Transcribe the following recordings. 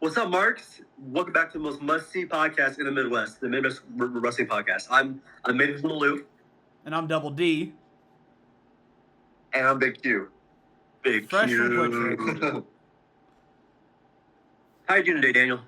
What's up, Marks? Welcome back to the most must-see podcast in the Midwest, the Midwest Wrestling Podcast. I'm Nathan from the Loop. And I'm Double D. And I'm Big Q. Big Fresh Q. from Quick. How you doing today, Daniel?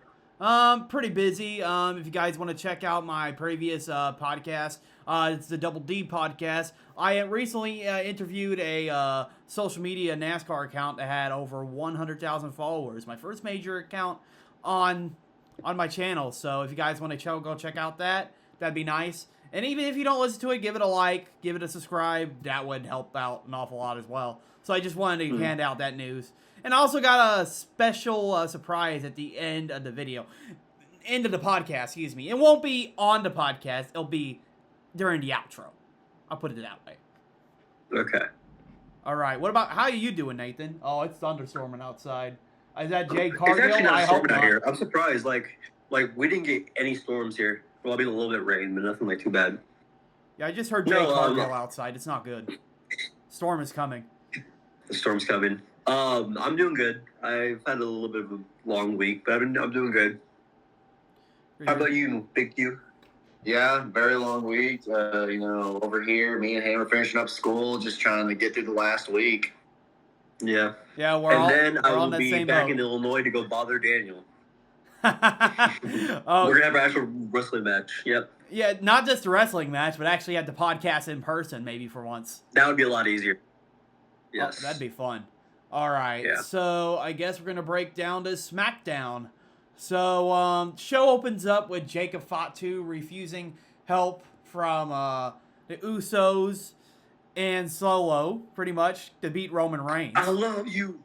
Pretty busy. If you guys want to check out my previous podcast, it's the Double D podcast. I recently interviewed a social media NASCAR account that had over 100,000 followers. My first major account on my channel. So if you guys want to go check out that, that'd be nice. And even if you don't listen to it, give it a like, give it a subscribe. That would help out an awful lot as well. So I just wanted to hand out that news. And I also got a special surprise at the end of the podcast, excuse me. It won't be on the podcast. It'll be during the outro. I'll put it that way. Okay. All right. How are you doing, Nathan? Oh, it's thunderstorming outside. Is that Jay It's Cargill? actually I not hope storming out not. here. I'm surprised. Like we didn't get any storms here. Well, I mean, a little bit of rain, but nothing like too bad. Yeah, I just heard Jay Cargill outside. It's not good. Storm is coming. The storm's coming. I'm doing good. I've had a little bit of a long week, but I'm doing good. How about you, Big Q? Yeah, very long week. Over here, me and him are finishing up school, just trying to get through the last week. Yeah. Yeah, I will be back in Illinois to go bother Daniel. Oh, we're gonna have an actual wrestling match. Yep. Yeah, not just a wrestling match, but actually have the podcast in person, maybe for once. That would be a lot easier. Yes. Oh, that'd be fun. All right, yeah. So I guess we're gonna break down to SmackDown. So show opens up with Jacob Fatu refusing help from the Usos and Solo, pretty much, to beat Roman Reigns. I love you.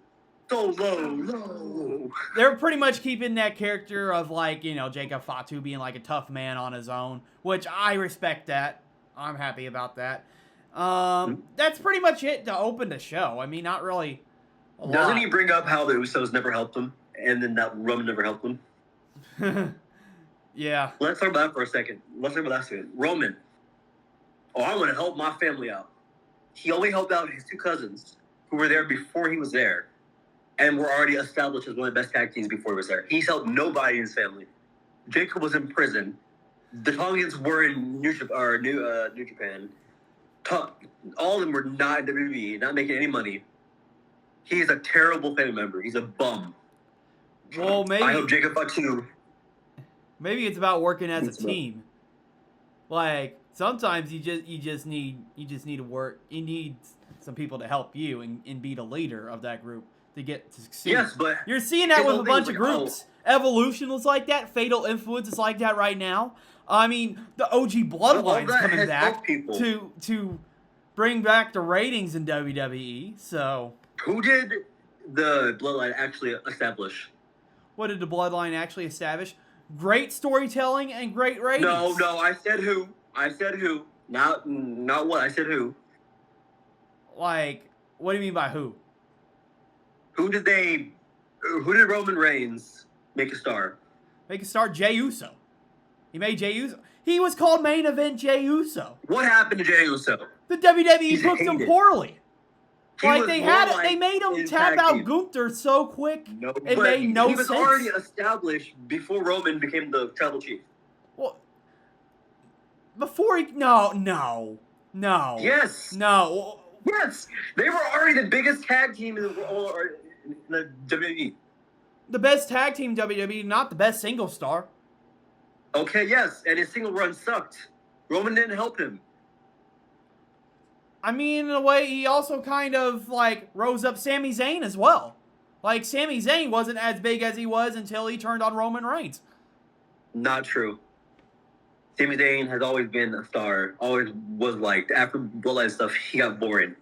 Solo. They're pretty much keeping that character of, like, Jacob Fatu being like a tough man on his own, which I respect that. I'm happy about that. That's pretty much it to open the show. I mean, not really a lot. Doesn't he bring up how the Usos never helped him, and then that Roman never helped him? Yeah. Let's talk about that for a second. Roman. Oh, I want to help my family out. He only helped out his two cousins who were there before he was there, and were already established as one of the best tag teams before he was there. He's helped nobody in his family. Jacob was in prison. The Tongans were in New Japan. All of them were not in WWE, not making any money. He's a terrible family member. He's a bum. Well, maybe I hope Jacob Fatu. Maybe it's about working as a team. Like, sometimes you just need to work. You need some people to help you and be the leader of that group to get to succeed. Yes, but you're seeing that with a bunch of groups. Evolution was like that. Fatal Influence is like that right now. I mean, the OG Bloodline's coming back to bring back the ratings in WWE. So who did the Bloodline actually establish? What did the Bloodline actually establish? Great storytelling and great ratings. No, I said who. Not what. I said who. Like, what do you mean by who? Who did Roman Reigns make a star? Make a star? Jey Uso. He made Jey Uso. He was called Main Event Jey Uso. What happened to Jey Uso? The WWE booked him poorly. They made him tap out Gunther so quick. It made no sense. He was already established before Roman became the tribal chief. Well, before he no. Yes. No. Yes, they were already the biggest tag team in the WWE. The best tag team in WWE, not the best single star. Okay, yes, and his single run sucked. Roman didn't help him. I mean, in a way, he also kind of, like, rose up Sami Zayn as well. Like, Sami Zayn wasn't as big as he was until he turned on Roman Reigns. Not true. Sami Zayn has always been a star. Always was liked. After Bloodline stuff, he got boring.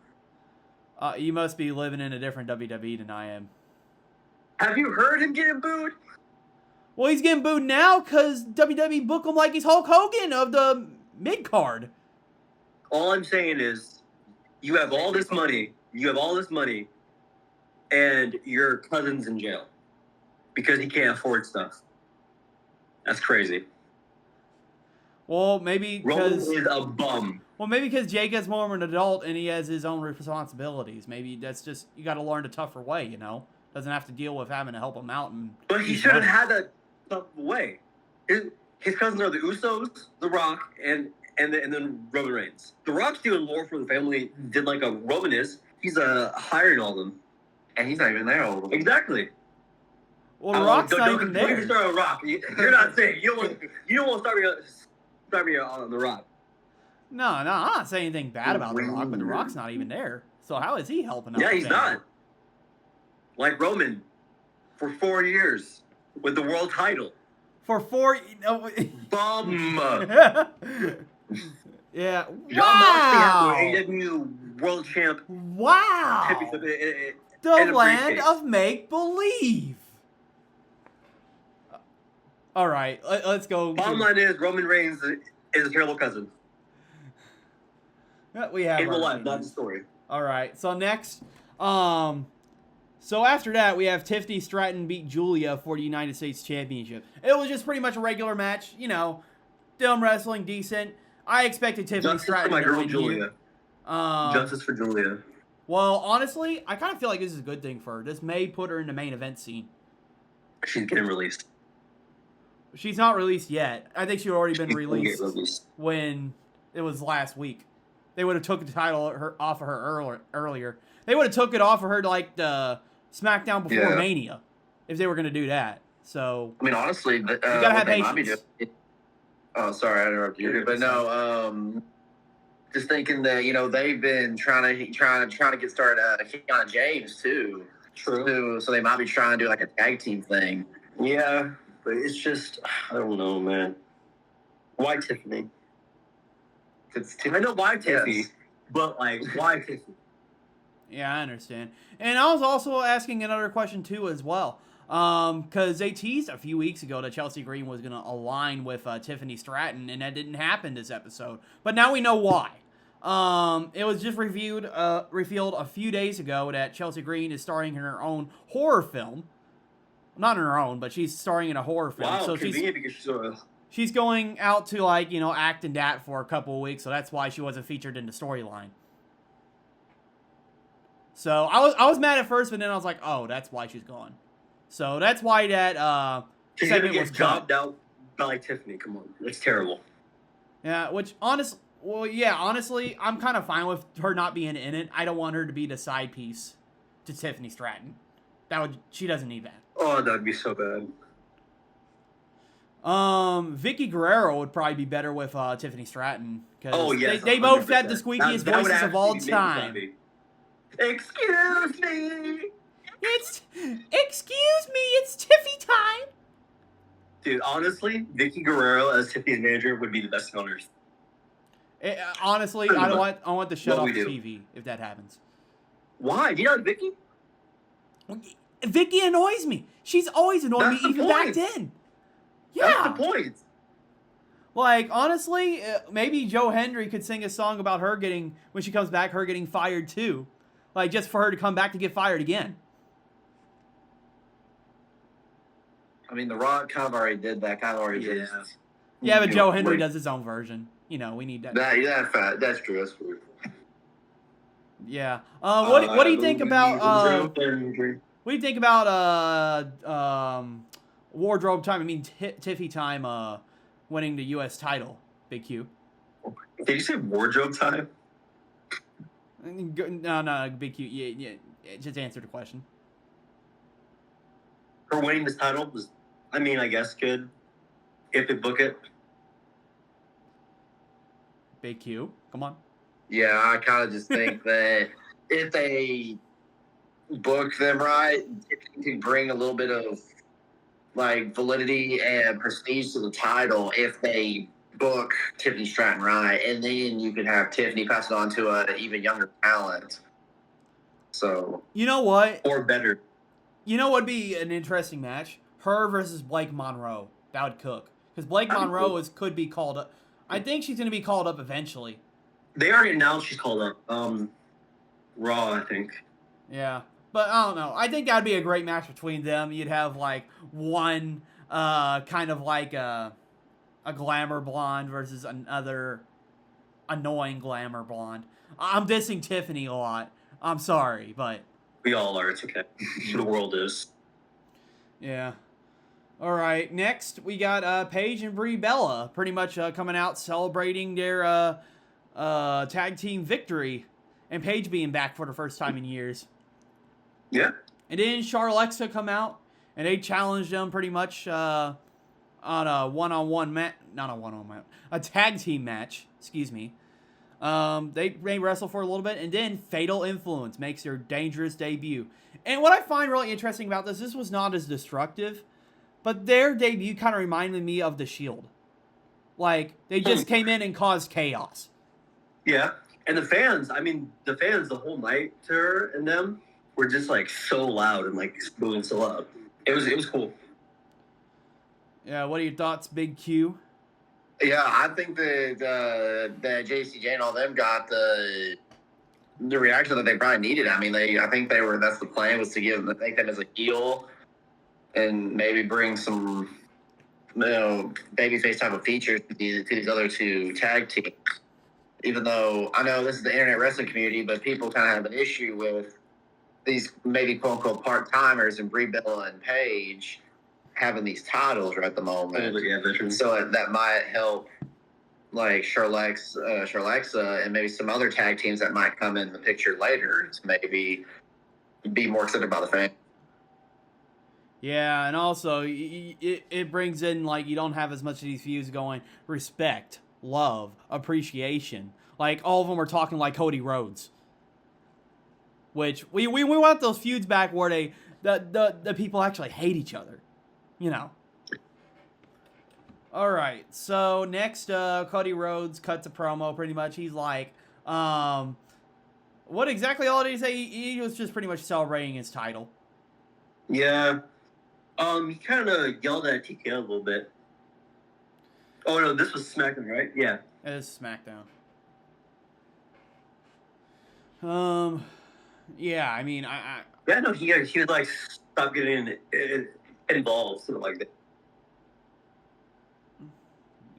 You must be living in a different WWE than I am. Have you heard him getting booed? Well, he's getting booed now because WWE book him like he's Hulk Hogan of the mid-card. All I'm saying is, you have all this money, and your cousin's in jail because he can't afford stuff. That's crazy. Well, maybe because Roman is a bum. Well, maybe because Jacob's more of an adult and he has his own responsibilities. Maybe that's just, you got to learn the tougher way, Doesn't have to deal with having to help him out. But he should have had that stuff away. His cousins are the Usos, The Rock, and then Roman Reigns. The Rock's doing more for the family than like a Roman is. He's hiring all of them. And he's not even there all of them. Exactly. Well, The Rock's not even there. Don't start on Rock. You're not saying you don't want to start me on The Rock. No, I'm not saying anything bad about The Rock, but The Rock's not even there. So how is he helping out? Yeah, he's not. Like Roman, for 4 years with the world title. For 4. Bum. Yeah. John Moxley has Wow. the AEW world champ. Wow. The land of make-believe. All right, let's go. Bottom line is Roman Reigns is a terrible cousin. We have in real life, opinions. not the story. All right, so next, so after that, we have Tiffany Stratton beat Julia for the United States Championship. It was just pretty much a regular match, you know, dumb wrestling, decent. I expected Tiffany Stratton to win Julia. here. Justice for Julia. Well, honestly, I kind of feel like this is a good thing for her. This may put her in the main event scene. She's getting released. She's not released yet. I think she'd already been released when it was last week. They would have took the title off of her earlier. They would have took it off of her like the SmackDown before Mania, if they were going to do that. So I mean, honestly, you gotta have patience. Oh, sorry, I interrupted you. But no, just thinking that they've been trying to get started Kiana James too. True. So they might be trying to do like a tag team thing. Yeah, but it's just I don't know, man. Why Tiffany? I know why Tiffany, but like why Tiffany? Yeah, I understand. And I was also asking another question too as well. Because they teased a few weeks ago that Chelsea Green was going to align with Tiffany Stratton, and that didn't happen this episode. But now we know why. It was just revealed a few days ago that Chelsea Green is starring in her own horror film. Not in her own, but she's starring in a horror film. Wow, so convenient because she's going out to act in that for a couple of weeks, so that's why she wasn't featured in the storyline. So I was mad at first, but then I was like, oh, that's why she's gone. So that's why that she's segment gonna was get cut. jobbed out by like Tiffany. Come on, that's terrible. Yeah, honestly, I'm kind of fine with her not being in it. I don't want her to be the side piece to Tiffany Stratton. She doesn't need that. Oh, that'd be so bad. Vicky Guerrero would probably be better with Tiffany Stratton. Oh, yes, they both have the 100%. squeakiest That would voices of all actually time. make me excuse me. Excuse me, it's Tiffy time. Dude, honestly, Vicky Guerrero as Tiffany's manager would be the best on earth. Honestly, I want to shut off the TV if that happens. Why? Do you know Vicky? Vicky annoys me. She's always annoyed me, even back then. Yeah. That's the point. Like, honestly, maybe Joe Hendry could sing a song about her when she comes back, her getting fired too. Like, just for her to come back to get fired again. I mean, The Rock kind of already did that. Yeah, but Joe Hendry does his own version. We need that. That's true. That's true. Yeah. What do you think about what do you think about wardrobe time? I mean, Tiffy time winning the U.S. title. Big Q. Did you say wardrobe time? No, Big Q. Yeah. Just answer the question. Her winning this title was, I guess good if they book it. Big Q. Come on. Yeah, I kind of just think that if they book them right, it can bring a little bit of like validity and prestige to the title if they book Tiffany Stratton right, and then you can have Tiffany pass it on to an even younger talent. So you know what? Or better. You know what would be an interesting match? Her versus Blake Monroe. That would cook. Because Blake Monroe could be called up. I think she's going to be called up eventually. They already announced she's called up. Raw, I think. Yeah. But I don't know. I think that would be a great match between them. You'd have like one kind of like a glamour blonde versus another annoying glamour blonde. I'm dissing Tiffany a lot. I'm sorry, but We all are. It's okay. The world is. Yeah. All right. Next, we got Paige and Brie Bella pretty much coming out celebrating their tag team victory, and Paige being back for the first time in years. Yeah. And then Charlexa come out, and they challenged them pretty much on a one-on-one match, not a one-on-one match, a tag team match. Excuse me. They wrestle for a little bit, and then Fatal Influence makes their dangerous debut. And what I find really interesting about this was not as destructive, but their debut kind of reminded me of The Shield. Like, they just came in and caused chaos. Yeah. And the fans, the whole night to her and them were just, like, so loud and, like, moving so loud. It was cool. Yeah, what are your thoughts, Big Q? Yeah, I think that JCJ and all them got the reaction that they probably needed. I mean, that's the plan, was to make them as a heel and maybe bring some, babyface type of features to these other two tag teams. Even though I know this is the internet wrestling community, but people kind of have an issue with these maybe quote unquote part timers and Brie Bella and Paige having these titles right at the moment. So that might help, like Charlexa and maybe some other tag teams that might come in the picture later to maybe be more accepted by the fans. Yeah, and also it brings in, like, you don't have as much of these feuds going respect, love, appreciation. Like, all of them are talking like Cody Rhodes. Which we want those feuds back where the people actually hate each other. You know. All right. So next, Cody Rhodes cuts a promo. Pretty much, he's like, what exactly all did he say? He was just pretty much celebrating his title. Yeah. He kind of yelled at TK a little bit. Oh no, this was SmackDown, right? Yeah. It is SmackDown. Yeah. I mean, Yeah, no, he was like, stop getting involved, sort of like that.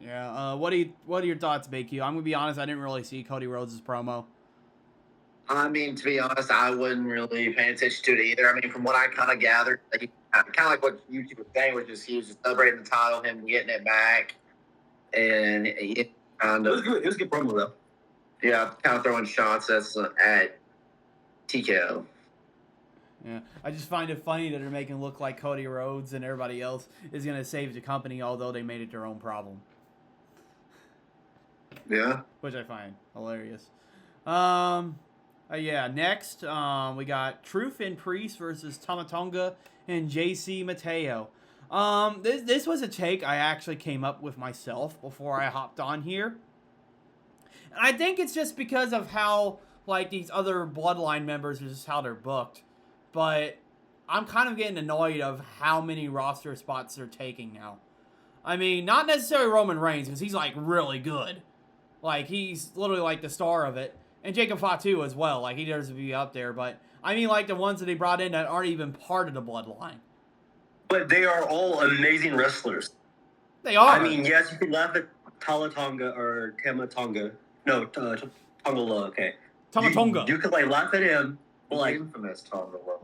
Yeah. What are your thoughts, BQ? I'm gonna be honest. I didn't really see Cody Rhodes' promo. I mean, to be honest, I wasn't really paying attention to it either. I mean, from what I kind of gathered, kind of like what YouTube was saying, which is he was just celebrating the title, him getting it back, and it kind of. It was a good promo though. Yeah, kind of throwing shots at TKO. Yeah, I just find it funny that they're making it look like Cody Rhodes and everybody else is going to save the company, although they made it their own problem. Yeah. Which I find hilarious. Yeah, next, we got Truth and Priest versus Tama Tonga and JC Mateo. This was a take I actually came up with myself before I hopped on here. And I think it's just because of how, like, these other Bloodline members are just how they're booked. But I'm kind of getting annoyed of how many roster spots they're taking now. I mean, not necessarily Roman Reigns, because he's, like, really good. Like, he's literally, like, the star of it. And Jacob Fatu as well. Like, he deserves to be up there. But, I mean, like, the ones that they brought in that aren't even part of the Bloodline. But they are all amazing wrestlers. They are. I mean, yes, you can laugh at Tonga or Tama Tonga. No, Tonga Loa, okay. Tama Tonga. You could, like, laugh at him. But like, infamous Tonga Loa.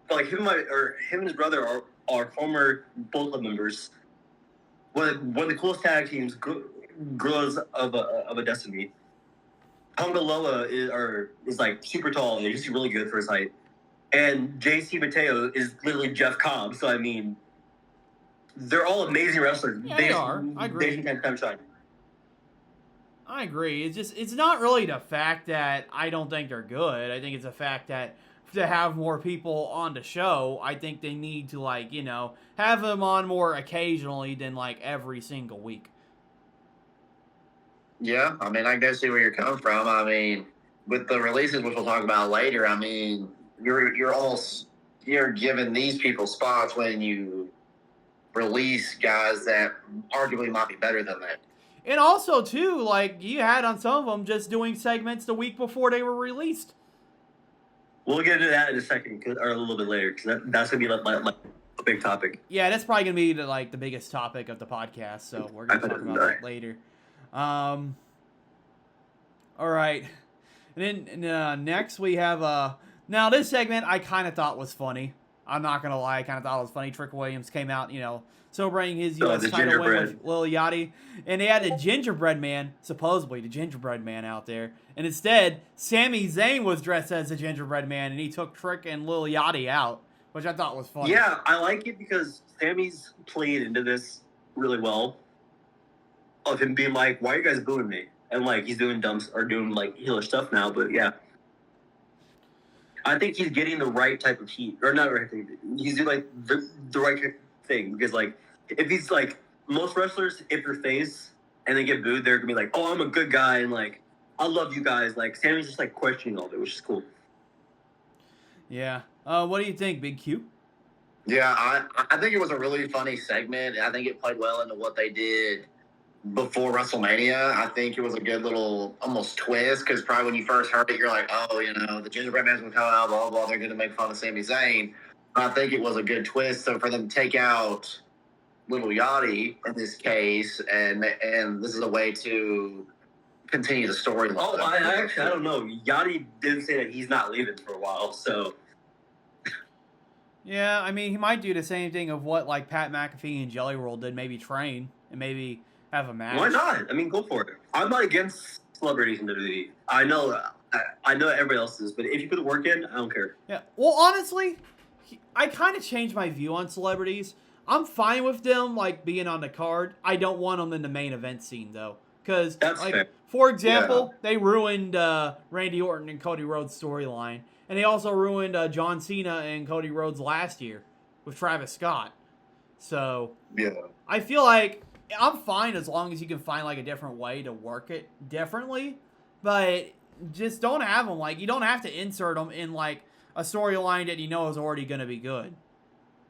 But him and his brother are former Bola members. One of the coolest tag teams, Girls of a Destiny. Tonga Loa is like super tall and he's really good for his height. And JC Mateo is literally Jeff Cobb. So I mean, they're all amazing wrestlers. Yeah, they are. I agree. They can shine. I agree. It's not really the fact that I don't think they're good. I think it's the fact that to have more people on the show, I think they need to, like, you know, have them on more occasionally than, like, every single week. Yeah, I mean, I can see where you're coming from. I mean, with the releases, which we'll talk about later, I mean, you're giving these people spots when you release guys that arguably might be better than that. And also, too, like, you had on some of them just doing segments the week before they were released. We'll get into that in a second, or a little bit later, because that's going to be like a big topic. Yeah, that's probably going to be the biggest topic of the podcast, so we're going to talk about that later. All right. And then next we have Now, this segment I kind of thought was funny. I'm not going to lie. I kind of thought it was funny. Trick Williams came out, celebrating his U.S. the title win gingerbread. with Lil Yachty. And they had the gingerbread man, supposedly the gingerbread man out there. And instead, Sami Zayn was dressed as the gingerbread man, and he took Trick and Lil Yachty out, which I thought was funny. Yeah, I like it because Sammy's played into this really well. Of him being like, why are you guys booing me? And, like, he's doing heelish stuff now, but yeah. I think he's getting the right type of heat. Or not the right thing. He's doing, like, the right thing. Because, like, if he's, like, most wrestlers, if you're face and they get booed, they're going to be like, oh, I'm a good guy, and, like, I love you guys. Like, Sammy's just, like, questioning all of it, which is cool. Yeah. What do you think, Big Q? Yeah, I think it was a really funny segment. I think it played well into what they did before WrestleMania. I think it was a good little almost twist because probably when you first heard it, you're like, oh, the gingerbread man's going to come out, blah, blah, they're going to make fun of Sami Zayn. I think it was a good twist. So for them to take out Little Yachty in this case, and this is a way to continue the storyline. Oh, I don't know. Yachty did say that he's not leaving for a while, so... Yeah, I mean, he might do the same thing of what, like, Pat McAfee and Jelly Roll did, maybe train and maybe have a match. Why not? I mean, go for it. I'm not against celebrities in WWE. I know everybody else is, but if you put the work in, I don't care. Yeah. Well, honestly, I kind of changed my view on celebrities. I'm fine with them, like, being on the card. I don't want them in the main event scene, though. Because, like, fair. For example, they ruined Randy Orton and Cody Rhodes' storyline. And they also ruined John Cena and Cody Rhodes last year with Travis Scott. So, yeah, I feel like I'm fine as long as you can find, like, a different way to work it differently. But just don't have them. Like, you don't have to insert them in, like, a storyline that you know is already going to be good.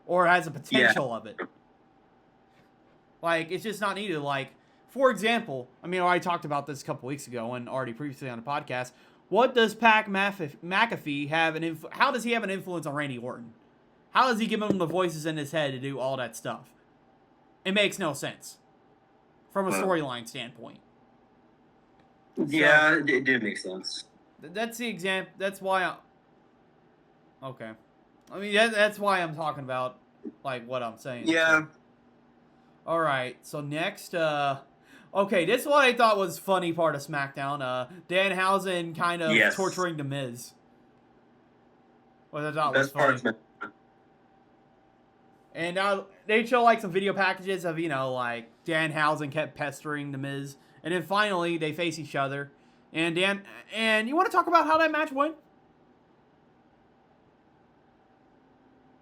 Or has a potential of it. Like, it's just not needed. Like, for example, I mean, I talked about this a couple weeks ago and already previously on the podcast. What does Pat McAfee have how does he have an influence on Randy Orton? How does he give him the voices in his head to do all that stuff? It makes no sense from a storyline standpoint. Yeah, it did make sense. That's the example. That's why okay. I mean, that's why I'm talking about, like, what I'm saying. Yeah. All right. So next, okay, this is what I thought was funny part of SmackDown. Danhausen kind of torturing The Miz. What I thought was funny. And they show, like, some video packages of, like, Danhausen kept pestering The Miz. And then finally, they face each other. And you want to talk about how that match went?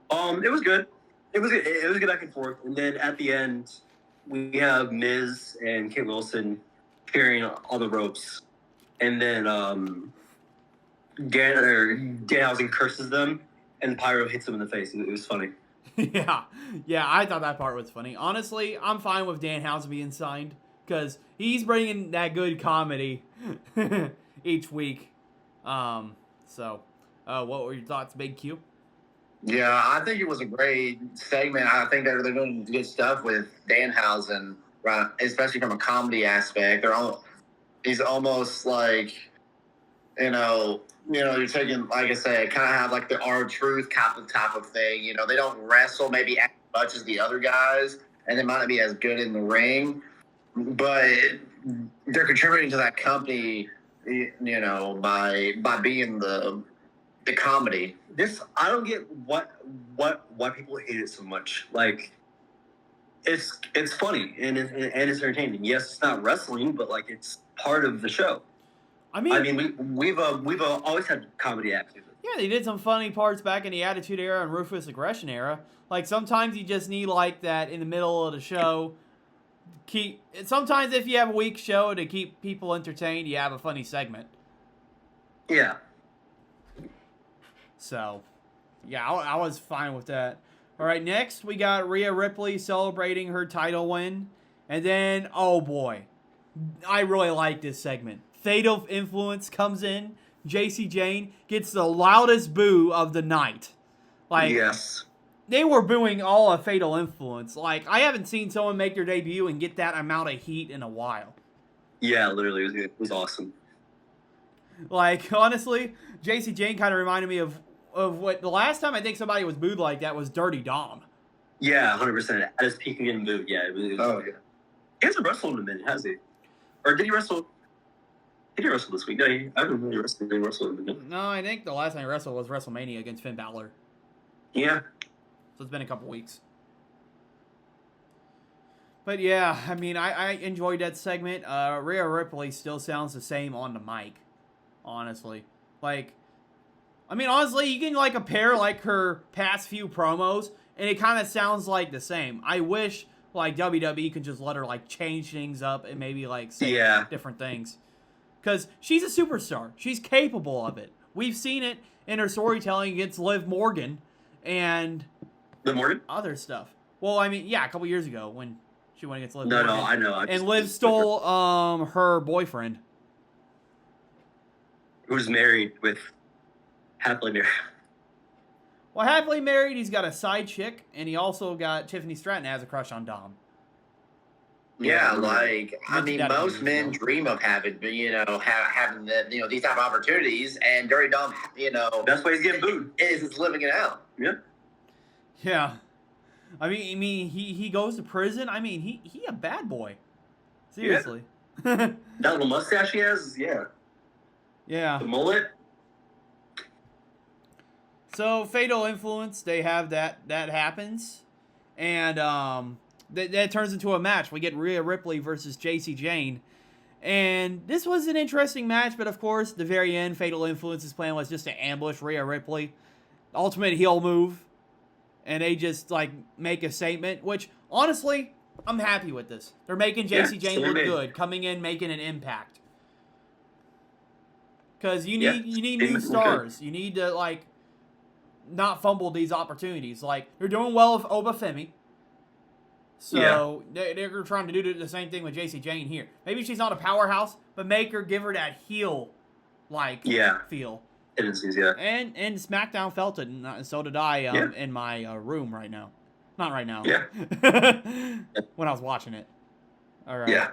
It was good. It was good back and forth. And then at the end, we have Miz and Kate Wilson carrying all the ropes. And then Danhausen curses them, and Pyro hits him in the face. It was funny. Yeah, I thought that part was funny. Honestly, I'm fine with Danhausen being signed because he's bringing that good comedy each week. So, what were your thoughts, Big Q? Yeah, I think it was a great segment. I think they're doing good stuff with Danhausen, right? Especially from a comedy aspect. He's almost like, you're taking, like I said, kind of have like the R-Truth type of thing. They don't wrestle maybe as much as the other guys, and they might not be as good in the ring, but they're contributing to that company, by being the comedy. I don't get why people hate it so much. Like, it's funny and it's entertaining. Yes, it's not wrestling, but, like, it's part of the show. I mean, we've always had comedy acts. Yeah, they did some funny parts back in the Attitude Era and Ruthless Aggression Era. Like, sometimes you just need, like, that in the middle of the show. Sometimes if you have a weak show to keep people entertained, you have a funny segment. Yeah. So, yeah, I was fine with that. All right, next we got Rhea Ripley celebrating her title win. And then, oh boy, I really like this segment. Fatal Influence comes in. JC Jane gets the loudest boo of the night. Like, yes. They were booing all of Fatal Influence. Like, I haven't seen someone make their debut and get that amount of heat in a while. Yeah, literally, it was awesome. Like, honestly, JC Jane kind of reminded me of of what the last time I think somebody was booed like that was Dirty Dom. Yeah, 100%. At his peak and getting booed. Yeah. Oh, yeah. He hasn't wrestled in a minute, has he? Or did he wrestle? Did he wrestle this week? No, I don't know. He wrestled in a minute. No, I think the last time he wrestled was WrestleMania against Finn Balor. Yeah. So it's been a couple weeks. But yeah, I mean, I enjoyed that segment. Rhea Ripley still sounds the same on the mic, honestly. Like, I mean, honestly, you can like compare like her past few promos, and it kind of sounds like the same. I wish like WWE could just let her like change things up and maybe like say different things, because she's a superstar. She's capable of it. We've seen it in her storytelling against Liv Morgan and other stuff. Well, I mean, yeah, a couple years ago when she went against Liv Morgan. No, I know. And Liv stole her boyfriend, who's married with happily married. Well, happily married, he's got a side chick, and he also got Tiffany Stratton has a crush on Dom. Yeah, like, I mean, most men dream of having, having these type of opportunities, and Dirty Dom, that's why he's getting booed. Is living it out. Yeah. Yeah. I mean, he goes to prison. I mean, he a bad boy. Seriously. Yeah. That little mustache he has, yeah. Yeah. The mullet. So, Fatal Influence, they have that happens. And that turns into a match. We get Rhea Ripley versus JC Jane. And this was an interesting match, but of course, the very end, Fatal Influence's plan was just to ambush Rhea Ripley. Ultimate heel move. And they just, like, make a statement, which, honestly, I'm happy with this. They're making JC Jane look good, coming in, making an impact. Because you need new stars. You need to, like, not fumble these opportunities. Like, they're doing well with Oba Femi. So, they're trying to do the same thing with JC Jane here. Maybe she's not a powerhouse, but give her that heel-like feel. Tendencies, yeah. And SmackDown felt it, and so did I in my room right now. Not right now. Yeah. When I was watching it. All right. Yeah.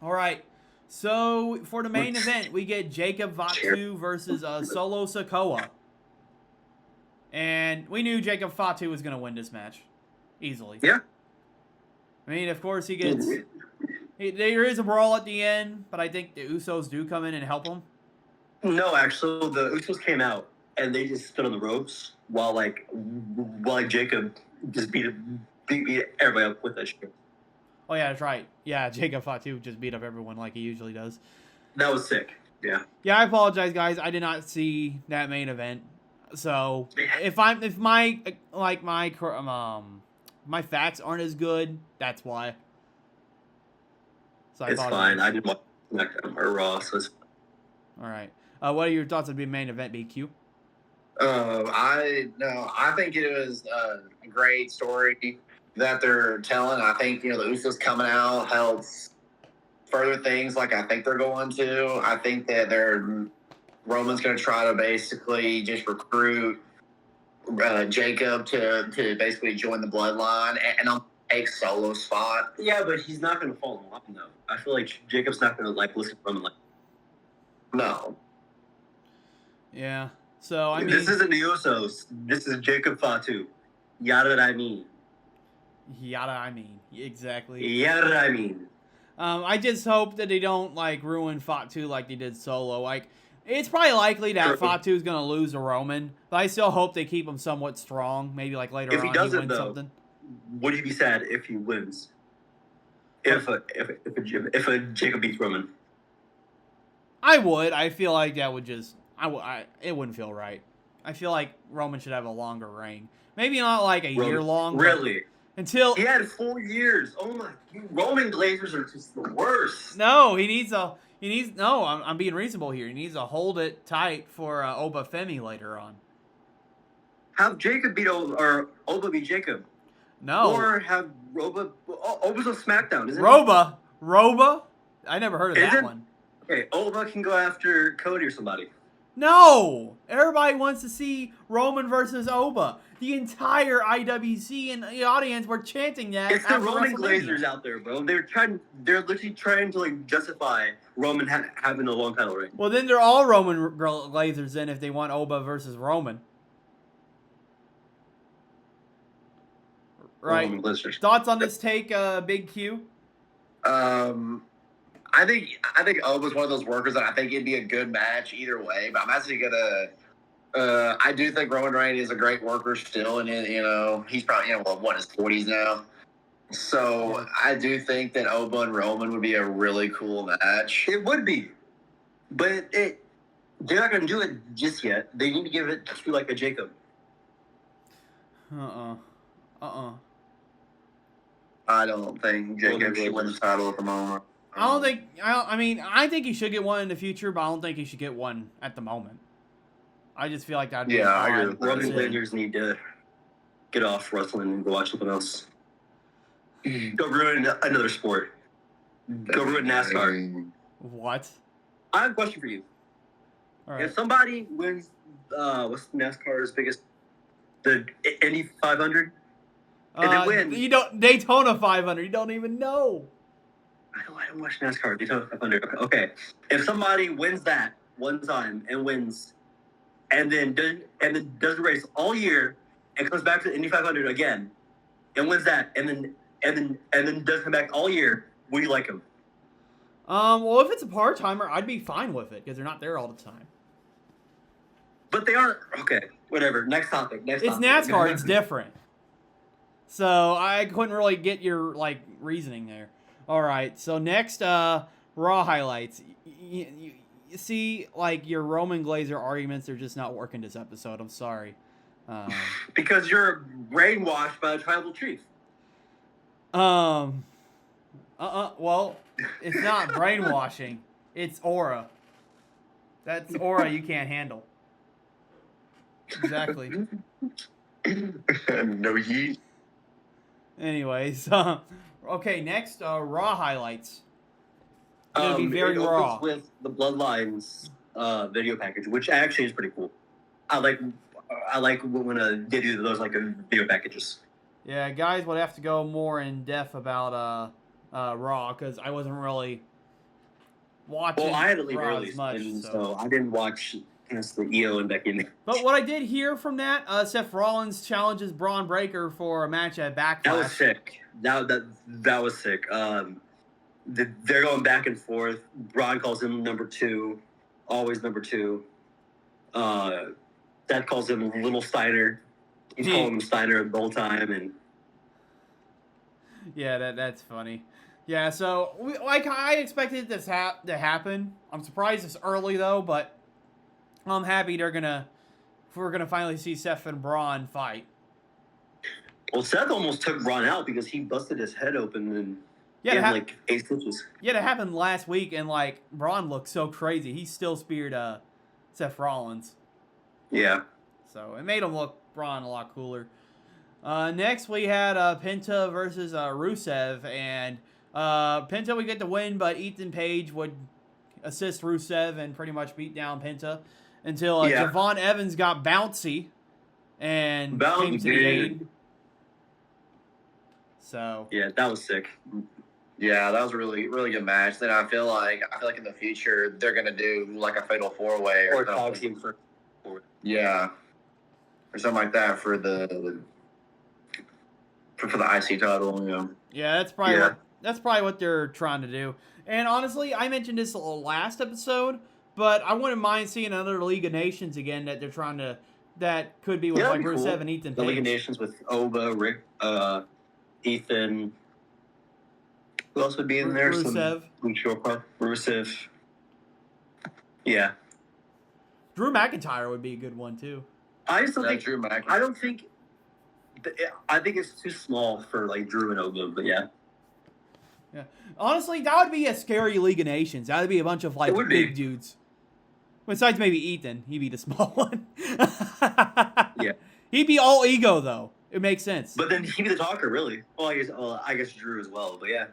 All right. So, for the main event, we get Jacob Fatu versus Solo Sikoa. And we knew Jacob Fatu was going to win this match. Easily. Yeah. I mean, of course, he gets... there is a brawl at the end, but I think the Usos do come in and help him. No, actually, the Usos came out and they just stood on the ropes while Jacob just beat everybody up with that shit. Oh yeah, that's right. Yeah, Jacob Fatu just beat up everyone like he usually does. That was sick. Yeah. Yeah, I apologize, guys. I did not see that main event. So if my facts aren't as good, that's why. So it's fine. I didn't watch SmackDown or Raw, so it's fine. All right. What are your thoughts on the main event, BQ? I think it was a great story that they're telling. I think the Usos coming out helps further things like I think they're going to. I think that Roman's going to try to basically just recruit Jacob to basically join the bloodline and I'll take Solo's spot. Yeah, but he's not going to fall in line though. I feel like Jacob's not going to listen to Roman. No. Yeah. So I mean, this isn't the Usos. This is Jacob Fatu. Yada I mean. Exactly. Yada I mean. I just hope that they don't ruin Fatu like they did Solo. It's probably likely that Fatu is gonna lose to Roman, but I still hope they keep him somewhat strong. Maybe later on if he doesn't, wins something. Would you be sad if he wins? If a Jacob beats Roman. I would. I feel like that would just... it wouldn't feel right. I feel like Roman should have a longer reign. Maybe not a year long. Really? Until... He had 4 years. Oh my... Roman Glazers are just the worst. No, No, I'm being reasonable here. He needs to hold it tight for Oba Femi later on. Have Jacob beat or Oba beat Jacob. No. Or have Oba's on SmackDown, isn't Roba? I never heard of that one. Okay, Oba can go after Cody or somebody. No! Everybody wants to see Roman versus Oba. The entire IWC and the audience were chanting that. It's the after Roman WrestleMania. Glazers out there, bro. They're literally trying to like justify Roman having a long title reign. Well, then they're all Roman Glazers then if they want Oba versus Roman. Right. Roman Glazers. Thoughts on this take, Big Q? I think Oba's one of those workers that I think it'd be a good match either way. But I'm actually gonna. I do think Roman Reigns is a great worker still, and he's probably what his 40s now. So I do think that Oba and Roman would be a really cool match. It would be, but they're not gonna do it just yet. They need to give it to like a Jacob. I don't think Jacob should win the title at the moment. I think he should get one in the future, but I don't think he should get one at the moment. I just feel like that'd be I agree with that. Roman Glazers need to get off wrestling and go watch something else. Go ruin another sport. Go ruin NASCAR. What? I have a question for you. All right. If somebody wins, what's NASCAR's biggest, the Indy 500, and they win. You don't Daytona 500. You don't even know. I don't watch NASCAR. Daytona 500. Okay. If somebody wins that one time and wins, and then does the race all year and comes back to the Indy 500 again, and wins that, and then does come back all year, would you like him? Well, if it's a part-timer, I'd be fine with it because they're not there all the time. But they aren't. Okay, whatever. Next topic. It's NASCAR. It's different. So I couldn't really get your reasoning there. All right. So next, Raw highlights. You see, your Roman Glazer arguments are just not working this episode. I'm sorry. Because you're brainwashed by the tribal chief. Well, it's not brainwashing. It's aura. That's aura you can't handle. Exactly. No heat. Anyways, okay, next, Raw highlights. It's going to be very it raw. opens with the Bloodlines video package, which actually is pretty cool. I like when they do those video packages. Yeah, guys would have to go more in depth about Raw because I wasn't really watching. Well, I had to leave Raw early, as much, so I didn't watch the EO and Becky. But what I did hear from that, Seth Rollins challenges Braun Breaker for a match at Backlash. That was sick. That was sick. They're going back and forth. Braun calls him number 2, always number 2. Seth calls him Little Steiner. He's calling him Steiner the whole time, and yeah, that's funny. Yeah, so I expected this to happen. I'm surprised it's early though, but I'm happy we're gonna finally see Seth and Braun fight. Well, Seth almost took Braun out because he busted his head open and Yeah, 8 stitches. Yeah, that happened last week, and Braun looked so crazy. He still speared Seth Rollins. Yeah. So it made him look Braun a lot cooler. Next we had Penta versus Rusev, and Penta would get the win, but Ethan Page would assist Rusev and pretty much beat down Penta until Javon Evans got bouncy and came to the aid. So yeah, that was sick. Yeah, that was a really, really good match. Then I feel like in the future they're gonna do a fatal 4-way or tag team for. Yeah, or something like that for the IC title. Yeah, that's probably what they're trying to do. And honestly, I mentioned this last episode, but I wouldn't mind seeing another League of Nations again that they're trying to. That could be with Rusev and Ethan Page. The League of Nations with Oba, Rick, Ethan. Who else would be in there? Rusev. Rusev. Yeah. Drew McIntyre would be a good one too. I just don't think Drew McIntyre. I don't think. I think it's too small for Drew and Oba, but yeah. Yeah. Honestly, that would be a scary League of Nations. That would be a bunch of big dudes. Besides maybe Ethan, he'd be the small one. Yeah. He'd be all ego though. It makes sense. But then he'd be the talker, really. Well, I guess Drew as well, but yeah.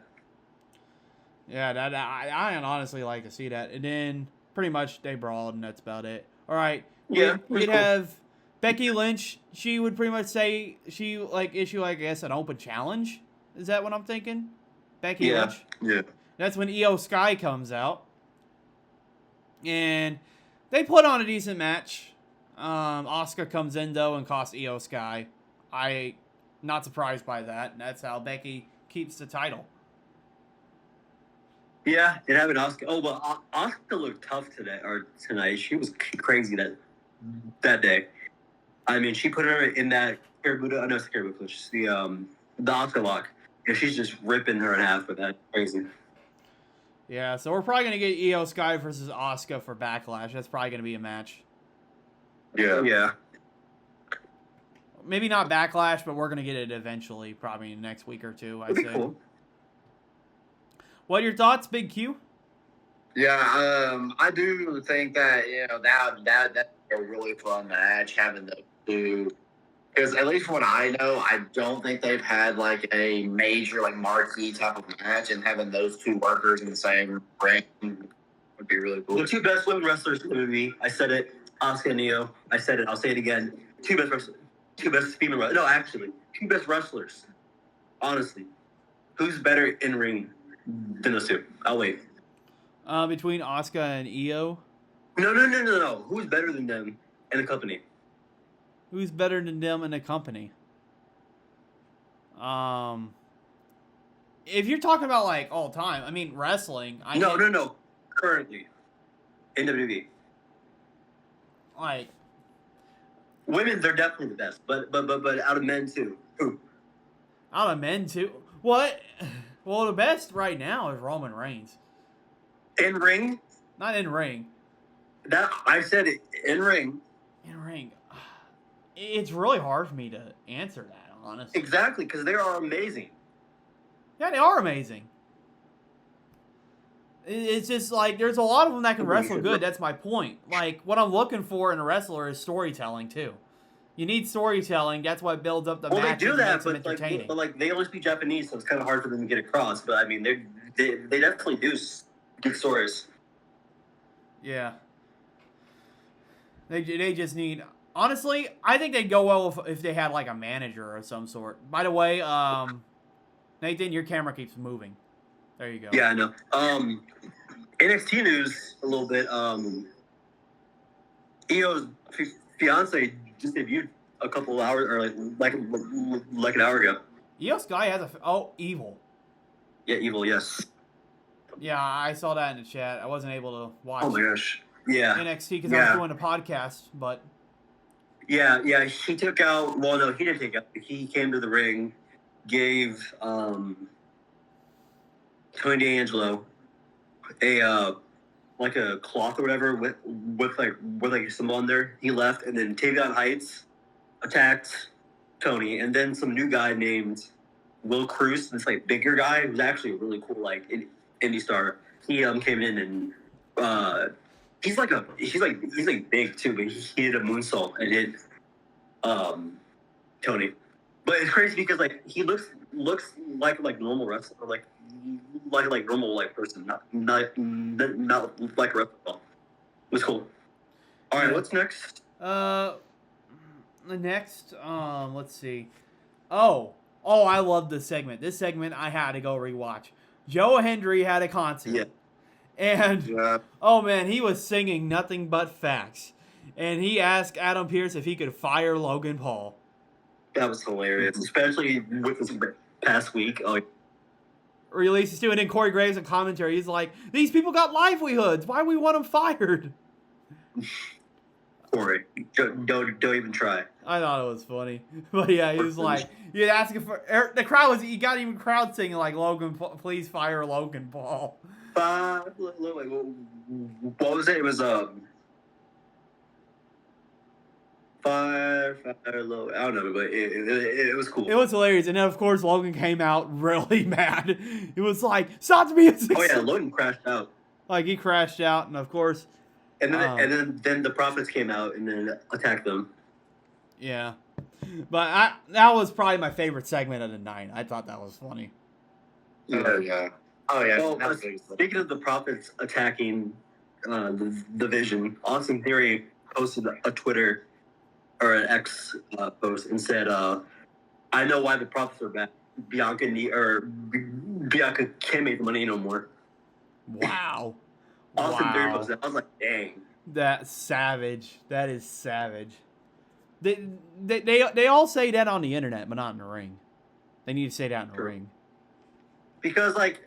Yeah, I honestly like to see that. And then pretty much they brawled, and that's about it. All right. Yeah, We'd cool. have Becky Lynch. She would pretty much say she issue, I guess, an open challenge. Is that what I'm thinking? Becky Yeah, Lynch. yeah. That's when Io Sky comes out, and they put on a decent match. Asuka comes in though and costs Io Sky. Not surprised by that. That's how Becky keeps the title. Yeah, and having Oscar. Oh, well, Oscar looked tough tonight. She was crazy that day. I mean, she put her in that Karabuta. I know it's Karabuta. It's the Oscar lock, and she's just ripping her in half with that. Crazy. Yeah, so we're probably gonna get Io Sky versus Asuka for Backlash. That's probably gonna be a match. Yeah. Yeah. Maybe not Backlash, but we're gonna get it eventually, probably in the next week or two. I'd That'd say. be cool. What are your thoughts, Big Q? Yeah, I do think that that's a really fun match having those two. Because at least from what I know, I don't think they've had like a major like marquee type of match, and having those two workers in the same ring would be really cool. The two best women wrestlers in the movie. I said it. Asuka and Io. I said it. I'll say it again. Two best female wrestlers. No, actually, two best wrestlers. Honestly, who's better in ring than those two? I'll wait. Between Asuka and Io. No. Who's better than them in the company? Who's better than them in the company? If you're talking about like all time, I mean wrestling. No. Currently, in WWE, Like women, they're definitely the best. But out of men too. Who? out of men too. What? Well, the best right now is Roman Reigns. In ring? Not in ring. That I said it in ring. In ring. It's really hard for me to answer that, honestly. Exactly, because they are amazing. Yeah, they are amazing. It's just like there's a lot of them that can wrestle good. That's my point. Like what I'm looking for in a wrestler is storytelling too. You need storytelling. That's what builds up the Well, they match do and that, makes them but entertaining. like they only speak Japanese, so it's kind of hard for them to get across. But I mean, they definitely do good stories. Yeah. They just need. Honestly, I think they'd go well if they had like a manager of some sort. By the way, Nathan, your camera keeps moving. There you go. Yeah, I know. NXT news a little bit. Io's fiance just debuted a couple hours, or like an hour ago. Io Sky has Evil. Yeah, Evil. Yes. Yeah, I saw that in the chat. I wasn't able to watch Oh my gosh. Yeah. NXT because I was doing a podcast, but Yeah. He took out. Well, no, he didn't take out. He came to the ring, gave Tony D'Angelo like a cloth or whatever with a symbol on there. He left, and then Tavion Heights attacked Tony, and then some new guy named Will Cruz, this like bigger guy who's actually a really cool like indie star. He came in and he's big too, but he did a moonsault and hit Tony. But it's crazy because like he looks like normal wrestler, like normal like person, not like a wrestler. It was cool. All right, what's next? Next, let's see. Oh, I love this segment. This segment I had to go rewatch. Joe Hendry had a concert. Yeah. And oh man, he was singing nothing but facts. And he asked Adam Pearce if he could fire Logan Paul. That was hilarious, especially with this past week. Oh, releases too, and then Corey Graves in commentary, he's like, "These people got livelihoods. Why do we want them fired?" Corey, don't even try. I thought it was funny, but yeah, he was like, "You're asking for." The crowd was, you got even crowd singing like, "Logan, please fire Logan Paul." What was it? It was fire low. I don't know, but it was cool. It was hilarious, and then of course Logan came out really mad. It was like, "Stop the music!" Oh yeah, Logan crashed out. Like he crashed out, and of course, and then the Prophets came out and then attacked them. Yeah, but that was probably my favorite segment of the night. I thought that was funny. Yeah. Oh yeah. Well, speaking of the Prophets attacking the Vision, Austin Theory posted a Twitter or an X post and said, "I know why the profits are bad. Bianca can't make money no more." Wow. Austin Theory Wow. posted that. I was like, "Dang." That's savage. That is savage. They all say that on the internet, but not in the ring. They need to say that in the True. ring. Because like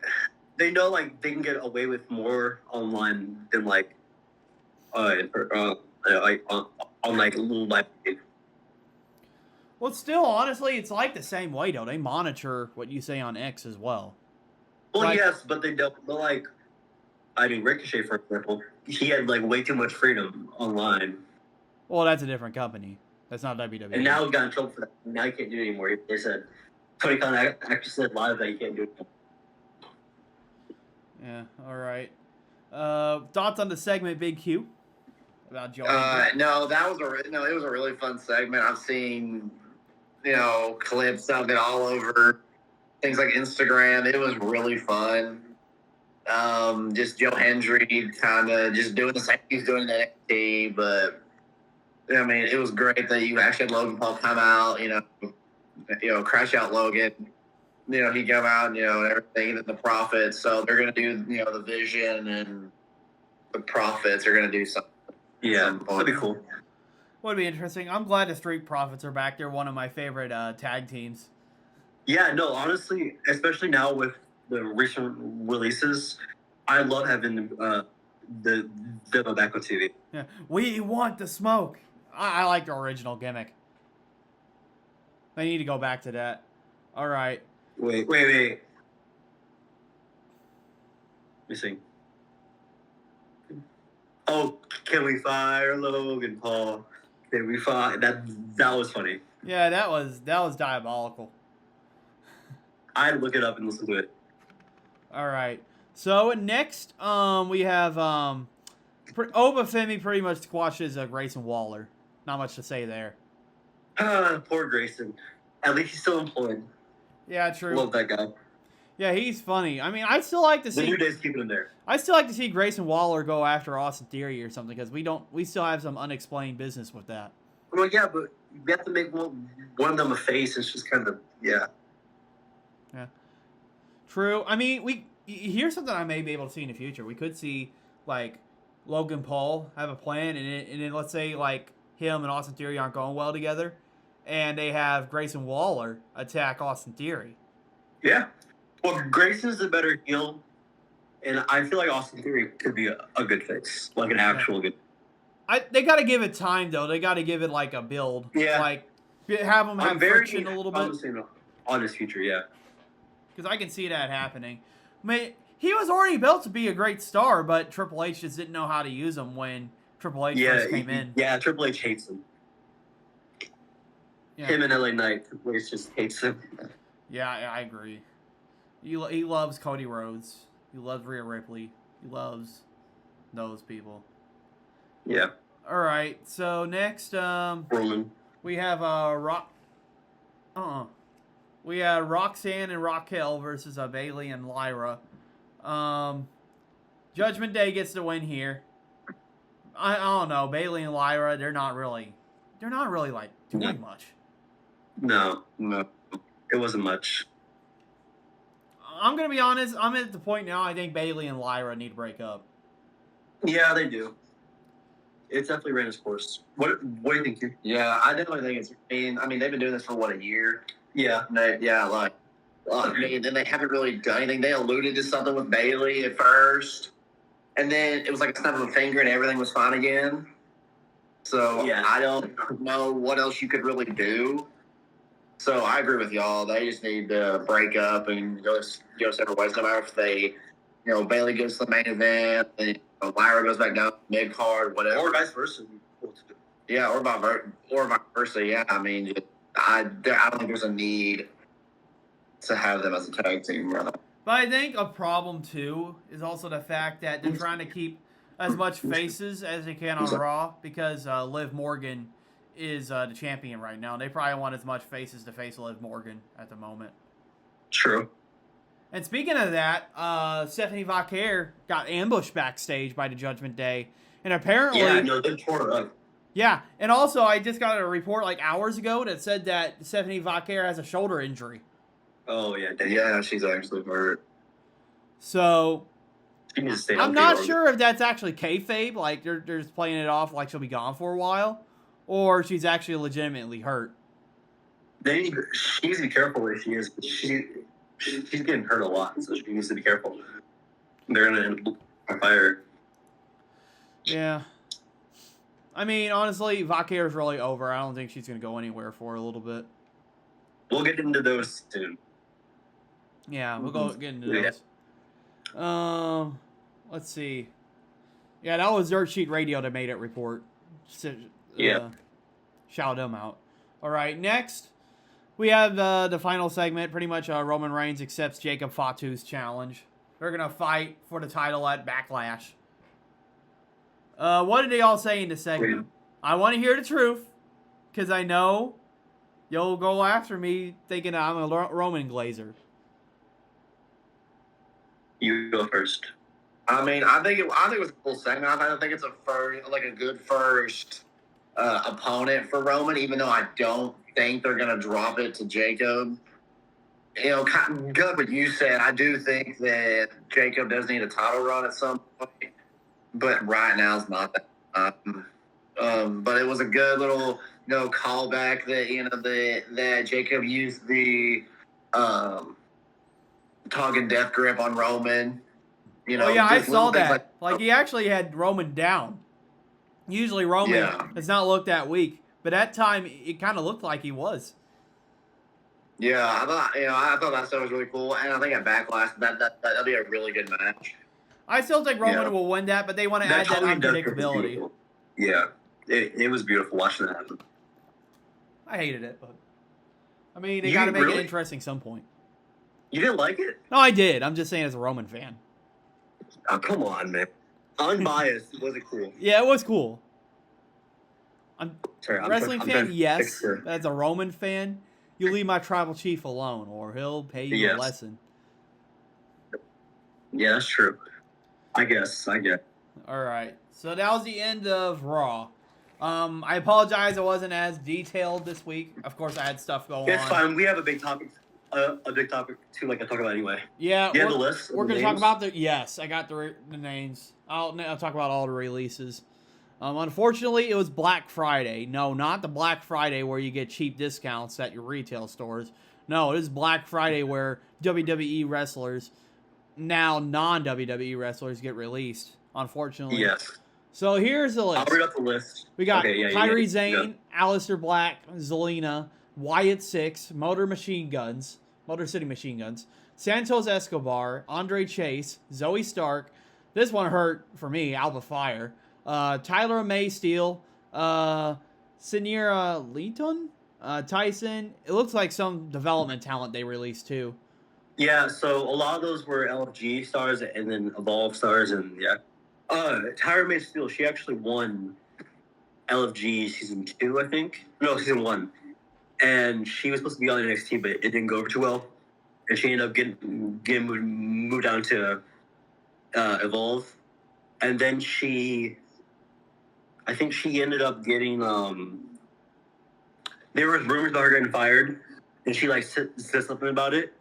they know like they can get away with more online than like on like live. Well, still, honestly, it's like the same way, though. They monitor what you say on X as well. Well, Like- yes, but they don't. But like, I mean, Ricochet, for example, he had like way too much freedom online, Well, that's a different company. That's not WWE. and now he got in trouble for that. Now he can't do it anymore. They said Tony Khan actually said live that he can't do it. Yeah, all right. Thoughts on the segment, Big Q? About Joe? No, it was a really fun segment. I've seen, clips of it all over things like Instagram. It was really fun. Just Joe Hendry kind of just doing the same he's doing in NXT, but I mean, it was great that you actually had Logan Paul come out, crash out Logan. He came out, and everything, and the Profits. So they're gonna do, the Vision and the Profits are gonna do something. Yeah, that'd be cool. Would be interesting. I'm glad the Street Profits are back. They're one of my favorite tag teams. Yeah, no, honestly, especially now with the recent releases, I love having the back on TV. Yeah, we want the smoke. I like the original gimmick. They need to go back to that. All right. Wait. Let me see. Oh, can we fire Logan Paul? Can we fire that? That was funny. Yeah, that was diabolical. I'd look it up and listen to it. All right. So next, we have Obafemi pretty much squashes Grayson Waller. Not much to say there. Poor Grayson. At least he's still employed. Yeah, true. Love that guy. Yeah, he's funny. I mean, I still like to The see. New Day's keeping him there. I still like to see Grayson Waller go after Austin Theory or something because we still have some unexplained business with that. Well, yeah, but we have to make one of them a face. It's just kind of Yeah. True. I mean, here's something I may be able to see in the future. We could see like Logan Paul have a plan, and then let's say like him and Austin Theory aren't going well together, and they have Grayson Waller attack Austin Theory. Yeah. Well, Grayson's the better heel, and I feel like Austin Theory could be a good face, like an actual good. They got to give it time though. They got to give it like a build. Yeah. Like have them have friction a little bit. On his future, yeah. Because I can see that happening. I mean, he was already built to be a great star, but Triple H just didn't know how to use him when Triple H first came in. Yeah, Triple H hates him. Yeah. Him and LA Knight, Triple H just hates him. Yeah, I agree. He loves Cody Rhodes. He loves Rhea Ripley. He loves those people. Yeah. All right. So next, Roman. we have we have Roxanne and Raquel versus Bailey and Lyra. Judgment Day gets the win here. I don't know. Bailey and Lyra, they're not really like doing much. No, it wasn't much. I'm gonna be honest. I'm at the point now. I think Bailey and Lyra need to break up. Yeah, they do. It's definitely ran its course. What do you think? Yeah, I definitely think it's. I mean, they've been doing this for a year. Yeah. And then they haven't really done anything. They alluded to something with Bailey at first, and then it was like a snap of a finger, and everything was fine again. So Yeah. I don't know what else you could really do. So I agree with y'all. They just need to break up and go separate ways. No matter if they, Bailey goes to the main event, and Lyra goes back down mid card, whatever, Or vice versa. yeah, or vice versa. Yeah, I mean, I don't think there's a need to have them as a tag team. Right? But I think a problem too is also the fact that they're trying to keep as much faces as they can on Raw because Liv Morgan is the champion right now. They probably want as much faces to face Liv Morgan at the moment. True. And speaking of that, Stephanie Vaquer got ambushed backstage by the Judgment Day, and apparently, Yeah, no, they tore her up. Yeah, and also I just got a report like hours ago that said that Stephanie Vaquer has a shoulder injury. Oh yeah, damn. Yeah, she's actually hurt. So She needs to stay I'm healthy not longer. sure if that's actually kayfabe, like they're just playing it off like she'll be gone for a while, or she's actually legitimately hurt. She needs to be careful where she is. She's getting hurt a lot, so she needs to be careful. They're gonna end up on fire. Yeah. I mean, honestly, Vaquer's really over. I don't think she's going to go anywhere for a little bit. We'll get into those soon. Yeah, we'll get into those. Let's see. Yeah, that was Dirt Sheet Radio that made it report. Yeah. Shout them out. All right, next we have the final segment. Pretty much Roman Reigns accepts Jacob Fatu's challenge. They're going to fight for the title at Backlash. What did they all say in the segment? I want to hear the truth, because I know you'll go after me thinking I'm a Roman Glazer. You go first. I mean, I think it was a cool segment. I think it's a good first opponent for Roman, even though I don't think they're gonna drop it to Jacob. You know, good what you said. I do think that Jacob does need a title run at some point, but right now it's not that time. But it was a good little, callback that Jacob used the talking death grip on Roman. I saw that. Like he actually had Roman down. Usually Roman does not look that weak, but that time it kind of looked like he was. Yeah, I thought that stuff was really cool, and I think at Backlash that'll be a really good match. I still think Roman will win that, but they want to add that unpredictability. Yeah, it was beautiful watching that happen. I hated it, but I mean, they got to make it interesting some point. You didn't like it? No, I did. I'm just saying as a Roman fan. Oh, come on, man. Unbiased. Was it cool? Yeah, it was cool. Wrestling fan, yes. But as a Roman fan, you leave my tribal chief alone, or he'll pay you a lesson. Yeah, that's true. I guess. All right. So that was the end of Raw. I apologize I wasn't as detailed this week. Of course, I had stuff going on. It's fine. We have a big topic. Too, like I talk about anyway. Yeah, you have the list. We're gonna talk about the. Yes, I got the names. I'll talk about all the releases. Unfortunately, it was Black Friday. No, not the Black Friday where you get cheap discounts at your retail stores. No, it is Black Friday where WWE wrestlers, now non-WWE wrestlers, get released. Unfortunately. Yes. So here's the list. I'll read up the list. We got Kairi Sane, Aleister Black, Zelina, Wyatt Six, Motor City Machine Guns, Santos Escobar, Andre Chase, Zoe Stark. This one hurt for me, Alba Fire. Tyler May Steele, Sinira Leeton, Tyson. It looks like some development talent they released too. Yeah, so a lot of those were LFG stars and then Evolve stars, and Tyra May Steele, she actually won LFG season 2, I think. No, season 1. And she was supposed to be on NXT, but it didn't go over too well. And she ended up getting moved down to Evolve. And then I think she ended up getting, there was rumors about her getting fired. And she, said something about it.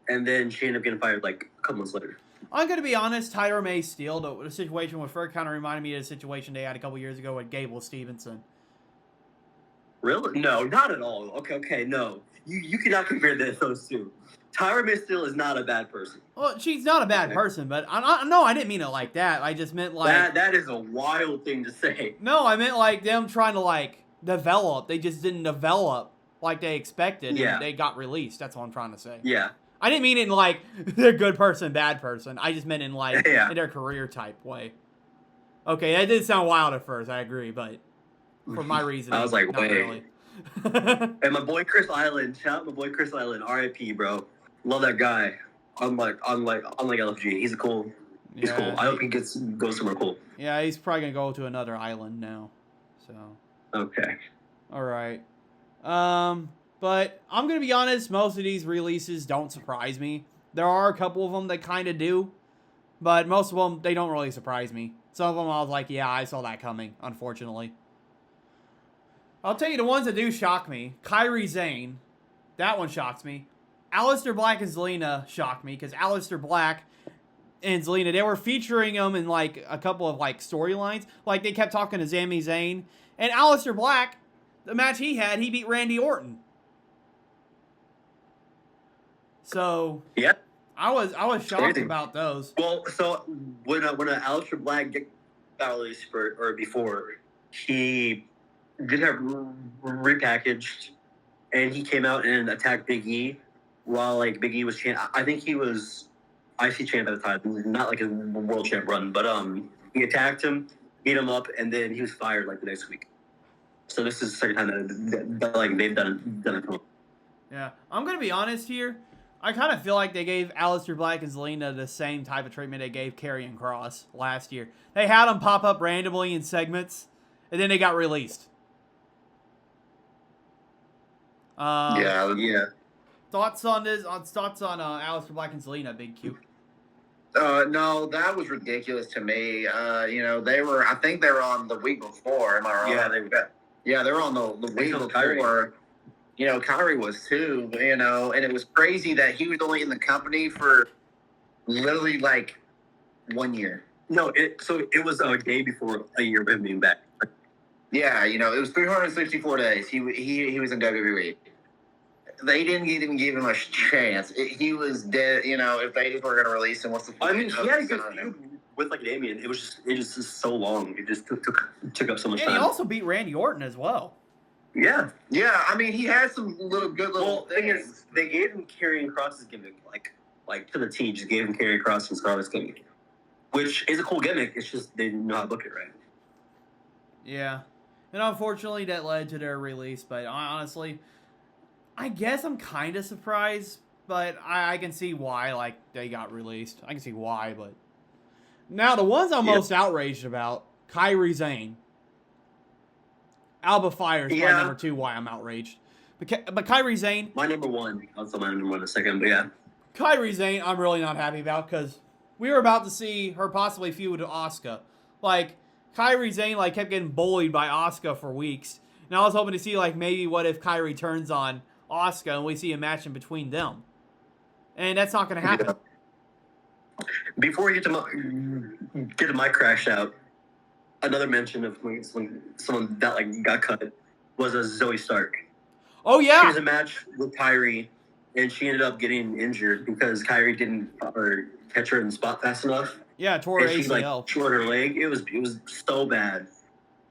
And then she ended up getting fired, a couple months later. I'm going to be honest, Tyra May Steele, the situation with her kind of reminded me of the situation they had a couple years ago with Gable Stevenson. Really? No, not at all. Okay, no. You cannot compare those two. Tyra May Steele is not a bad person. Well, she's not a bad person, but I didn't mean it like that. I just meant that is a wild thing to say. No, I meant them trying to develop. They just didn't develop like they expected. Yeah. And they got released. That's what I'm trying to say. Yeah. I didn't mean it in they're good person, bad person. I just meant in in their career type way. Okay, that did sound wild at first. I agree, but for my reason, I was like, wait. Really. And my boy Chris Island, shout out my boy Chris Island, RIP, bro. Love that guy. Unlike LFG, he's cool. He's cool. I hope he goes somewhere cool. Yeah, he's probably gonna go to another island now. So. Okay. All right. But I'm gonna be honest. Most of these releases don't surprise me. There are a couple of them that kind of do, but most of them they don't really surprise me. Some of them I was like, yeah, I saw that coming. Unfortunately. I'll tell you the ones that do shock me. Kairi Sane. That one shocks me. Aleister Black and Zelina shocked me because Aleister Black and Zelina, they were featuring them in like a couple of like storylines. Like they kept talking to Sami Zayn. And Aleister Black, the match he had, he beat Randy Orton. So Yeah. I was shocked Crazy. about those. Well, so when Aleister Black got released before, he did have repackaged, and he came out and attacked Big E while like Big E was champ. I think he was IC champ at the time, not like a world champ run, but he attacked him, beat him up, and then he was fired like the next week. So this is the second time that like they've done it. Yeah, I'm gonna be honest here. I kind of feel like they gave Aleister Black and Zelina the same type of treatment they gave Karrion Kross last year. They had them pop up randomly in segments, and then they got released. Yeah. Thoughts on this? Thoughts on Aleister Black and Zelina, Big Q? No, that was ridiculous to me. They were. I think they were on the week before. Am I wrong? Yeah, they were. Yeah, they were on the week before. Kyrie. Kyrie was too. And it was crazy that he was only in the company for literally like 1 year. No, it was a day before a year of him being back. Yeah, it was 364 days. He was in WWE. They didn't even give him a chance. He was dead. If they just were going to release him, what's the point? I mean, he had a good feud with like Damien. It just so long. It just took up so much time. And he also beat Randy Orton as well. Yeah. Yeah, I mean, he had some good little thing is, they gave him Karrion Kross's gimmick, like to the T. Just gave him Karrion Kross and Scarlett's gimmick, which is a cool gimmick. It's just they didn't know how to book it right. Yeah, and unfortunately that led to their release. But honestly, I guess I'm kind of surprised, but I can see why like they got released. I can see why, but now the ones I'm most outraged about: Kairi Sane. Alba Fire is my number 2 why I'm outraged. But Kairi Sane... My number 1. I'll tell my number 1 in a second, but yeah. Kairi Sane, I'm really not happy about because we were about to see her possibly feud with Asuka. Like, Kairi Sane like kept getting bullied by Asuka for weeks. And I was hoping to see like maybe what if Kairi turns on Asuka and we see a match in between them. And that's not going to happen. Yeah. Before we get to my crash out, another mention of someone that like got cut was a Zoe Stark. Oh yeah, she was a match with Kyrie, and she ended up getting injured because Kyrie didn't catch her in the spot fast enough. Yeah, tore her ACL. She like tore her leg. It was so bad.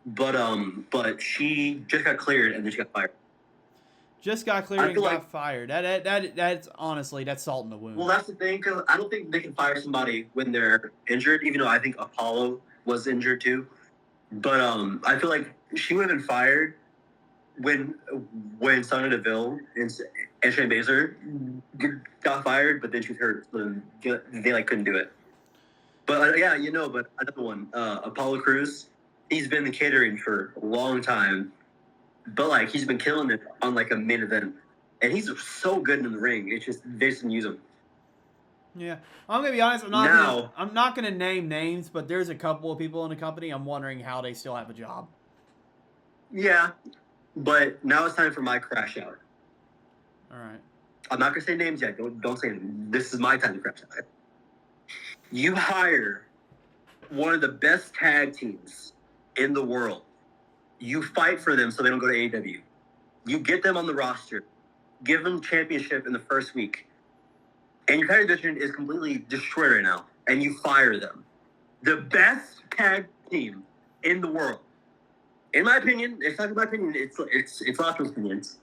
But she just got cleared and then she got fired. Just got cleared and got fired. That's honestly that's salt in the wound. Well, that's the thing because I don't think they can fire somebody when they're injured. Even though I think Apollo was injured too. But I feel like she would have been fired when Sonya Deville and Shayna Baszler got fired, but then she was hurt. So they like couldn't do it. But but another one, Apollo Crews, he's been in catering for a long time, but like he's been killing it on like a main event, and he's so good in the ring. It's just they just didn't use him. Yeah, I'm gonna be honest. I'm not gonna name names, but there's a couple of people in the company. I'm wondering how they still have a job. Yeah, but now it's time for my crash out. All right. I'm not gonna say names yet. Don't say them. This is my time to crash out. You hire one of the best tag teams in the world. You fight for them so they don't go to AEW. You get them on the roster. Give them championship in the first week. And your tag division is completely destroyed right now, and you fire them. The best tag team in the world, in my opinion, it's not my opinion. It's lots of opinions.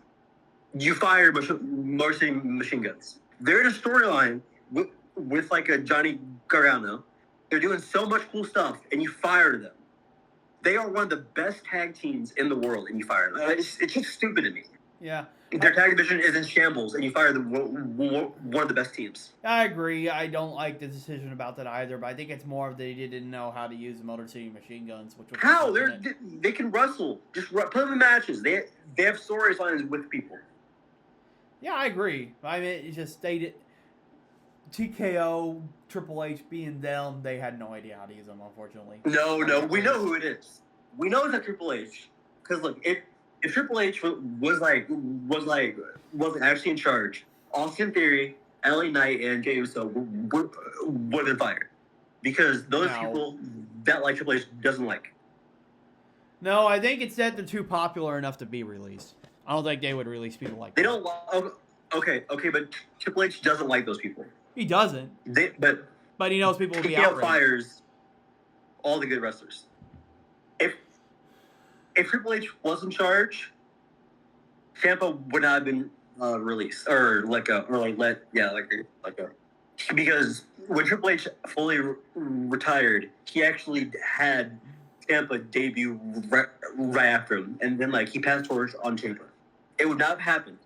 You fire Motor City Machine Guns. They're in a storyline with like a Johnny Gargano. They're doing so much cool stuff, and you fire them. They are one of the best tag teams in the world, and you fire them. It's just stupid to me. Yeah. Their tag division is in shambles, and you fire one of the best teams. I agree. I don't like the decision about that either, but I think it's more of they didn't know how to use the Motor City Machine Guns. Which was how? They can wrestle. Just put them in matches. They have storylines with people. Yeah, I agree. I mean, it's just TKO, Triple H being them, they had no idea how to use them, unfortunately. No, we know who it is. We know it's not Triple H. Because look, if Triple H wasn't actually in charge, Austin Theory, LA Knight, and Jey Uso would have been fired because those people that like Triple H doesn't like. No, I think it's that they're too popular enough to be released. I don't think they would release people like They that. don't. Okay, but Triple H doesn't like those people. He doesn't. But he knows people will be TKO outraged. fires all the good wrestlers. If Triple H was in charge, Ciampa would not have been released because when Triple H fully retired, he actually had Ciampa debut right after him, and then he passed torch on Ciampa. It would not have happened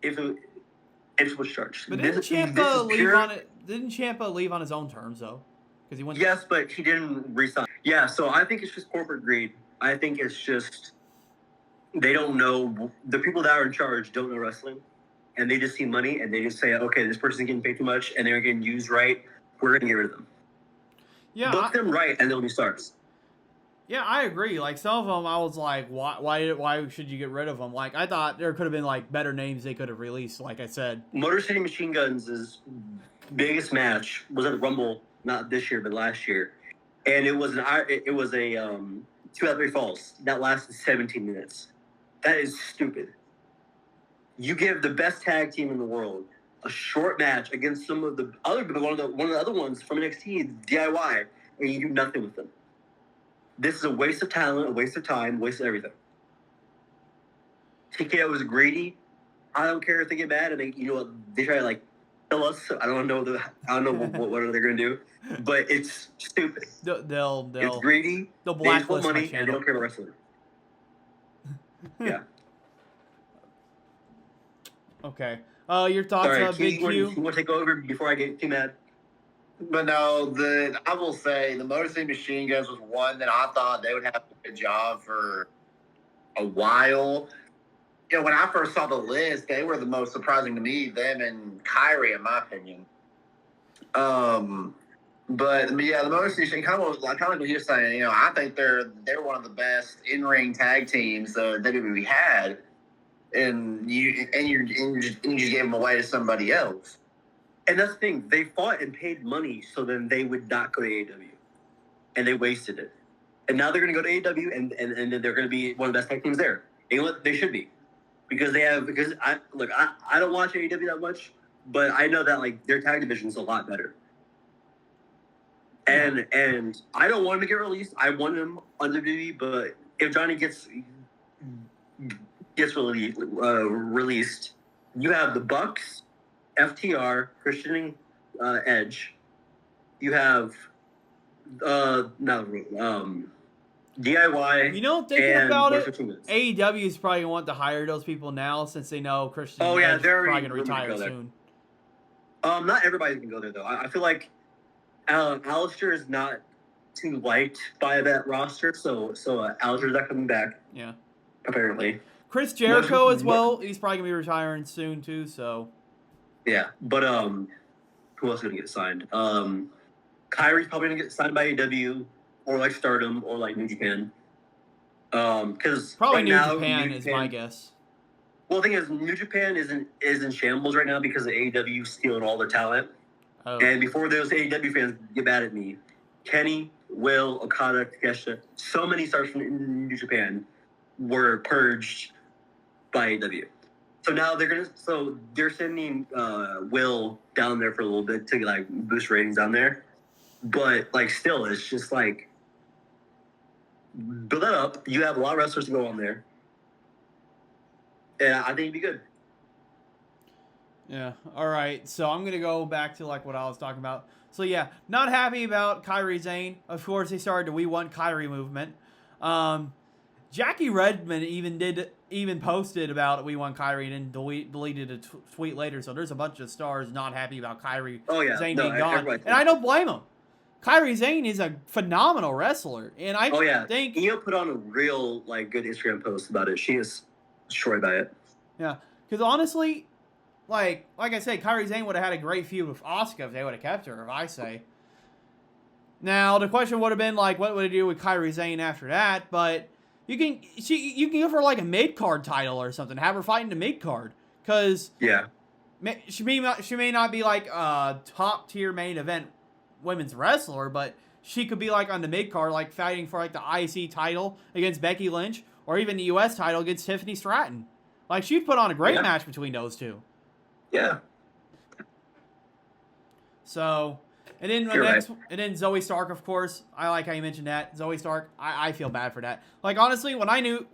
if it was charged. But didn't Ciampa leave on it? Didn't Ciampa leave on his own terms though? Because he went. Yes, but he didn't resign. Yeah, so I think it's just corporate greed. I think it's just they don't know, the people that are in charge don't know wrestling, and they just see money and they just say, okay, this person's getting paid too much and they're getting used right. We're gonna get rid of them. Yeah, book them right and they'll be stars. Yeah, I agree. Like some of them, I was like, why should you get rid of them? Like I thought there could have been better names they could have released. Like I said, Motor City Machine Guns' biggest match was at the Rumble, not this year but last year, and it was a 2 out of 3 falls that lasted 17 minutes. That is stupid. You give the best tag team in the world a short match against some of the other one of the other ones from NXT, DIY, and you do nothing with them. This is a waste of talent, a waste of time, a waste of everything. TKO is greedy. I don't care if they get mad and they try to kill us. I don't know what they're gonna do, but it's stupid. They'll it's greedy. They'll blacklist blacklist money my channel. and they don't care about wrestling. Yeah. Okay. Your thoughts on Big Q? You want to take over before I get too mad? But no, I will say the Motor City Machine Guns was one that I thought they would have a good job for a while. When I first saw the list, they were the most surprising to me, them and Kyrie, in my opinion. But yeah, the Motor City Machine, kind of like what you're saying, I think they're one of the best in-ring tag teams that WWE had, and you just gave them away to somebody else. And that's the thing. They fought and paid money so then they would not go to AEW. And they wasted it. And now they're going to go to AEW and they're going to be one of the best tag teams there. You know what? They should be. Because I don't watch AEW that much, but I know that their tag division is a lot better. And I don't want him to get released. I want him on WWE, but if Johnny gets released, you have the Bucks, FTR, Christian Edge. You have DIY. Thinking about it, AEW is probably going to want to hire those people now since they know Christian Edge is probably going to retire soon. Not everybody's going to go there, though. I feel like Alistair is not too liked by that roster, so Alistair's not coming back. Yeah. Apparently. Chris Jericho as well. He's probably going to be retiring soon, too, so... Yeah, but who else is gonna get signed? Kyrie's probably gonna get signed by AEW or Stardom or New Japan. Because probably New Japan is my guess. Well, the thing is, New Japan is in shambles right now because of AEW stealing all their talent. Oh. And before those AEW fans get mad at me, Kenny, Will, Okada, Takeshita, so many stars from New Japan were purged by AEW. So now they're sending Will down there for a little bit to boost ratings down there, but still it's just build that up. You have a lot of wrestlers to go on there, and I think it'd be good. Yeah. All right. So I'm gonna go back to what I was talking about. So yeah, not happy about Kairi Sane. Of course, they started the "We Want Kairi" movement. Jackie Redmond even posted about "We Want Kairi" and then deleted a tweet later. So there's a bunch of stars not happy about Kairi Sane being gone, and I don't blame them. Kairi Sane is a phenomenal wrestler, and I think Io put on a real good Instagram post about it. She is destroyed by it. Yeah, because honestly, like I said, Kairi Sane would have had a great feud with Asuka if they would have kept her. If I say. Now the question would have been what would they do with Kairi Sane after that? But You can give her like a mid card title or something. Have her fight in the mid card, because Yeah. she may not be like a top tier main event women's wrestler, but she could be like on the mid card, like fighting for like the IC title against Becky Lynch, or even the US title against Tiffany Stratton. Like, she'd put on a great match between those two. Yeah. So, and then and then Zoe Stark, of course. I like how you mentioned that. Zoe Stark, I feel bad for that. Like, honestly, when I knew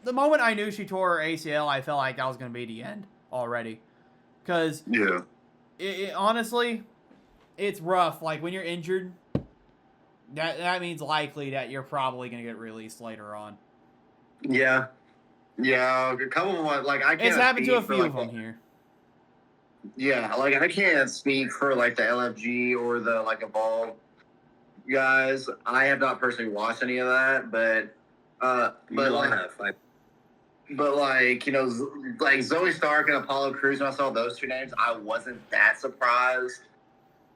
the moment I knew she tore her ACL, I felt like that was going to be the end already. Because honestly, it's rough. Like, when you're injured, that means likely that you're probably going to get released later on. Yeah. Yeah, a couple of them, like, I can't. It's happened to a few like, of them here. Yeah, like, I can't speak for, like, the LFG or the, like, Evolve guys. I have not personally watched any of that, but like, you know, like Zoe Stark and Apollo Crews, when I saw those two names, I wasn't that surprised,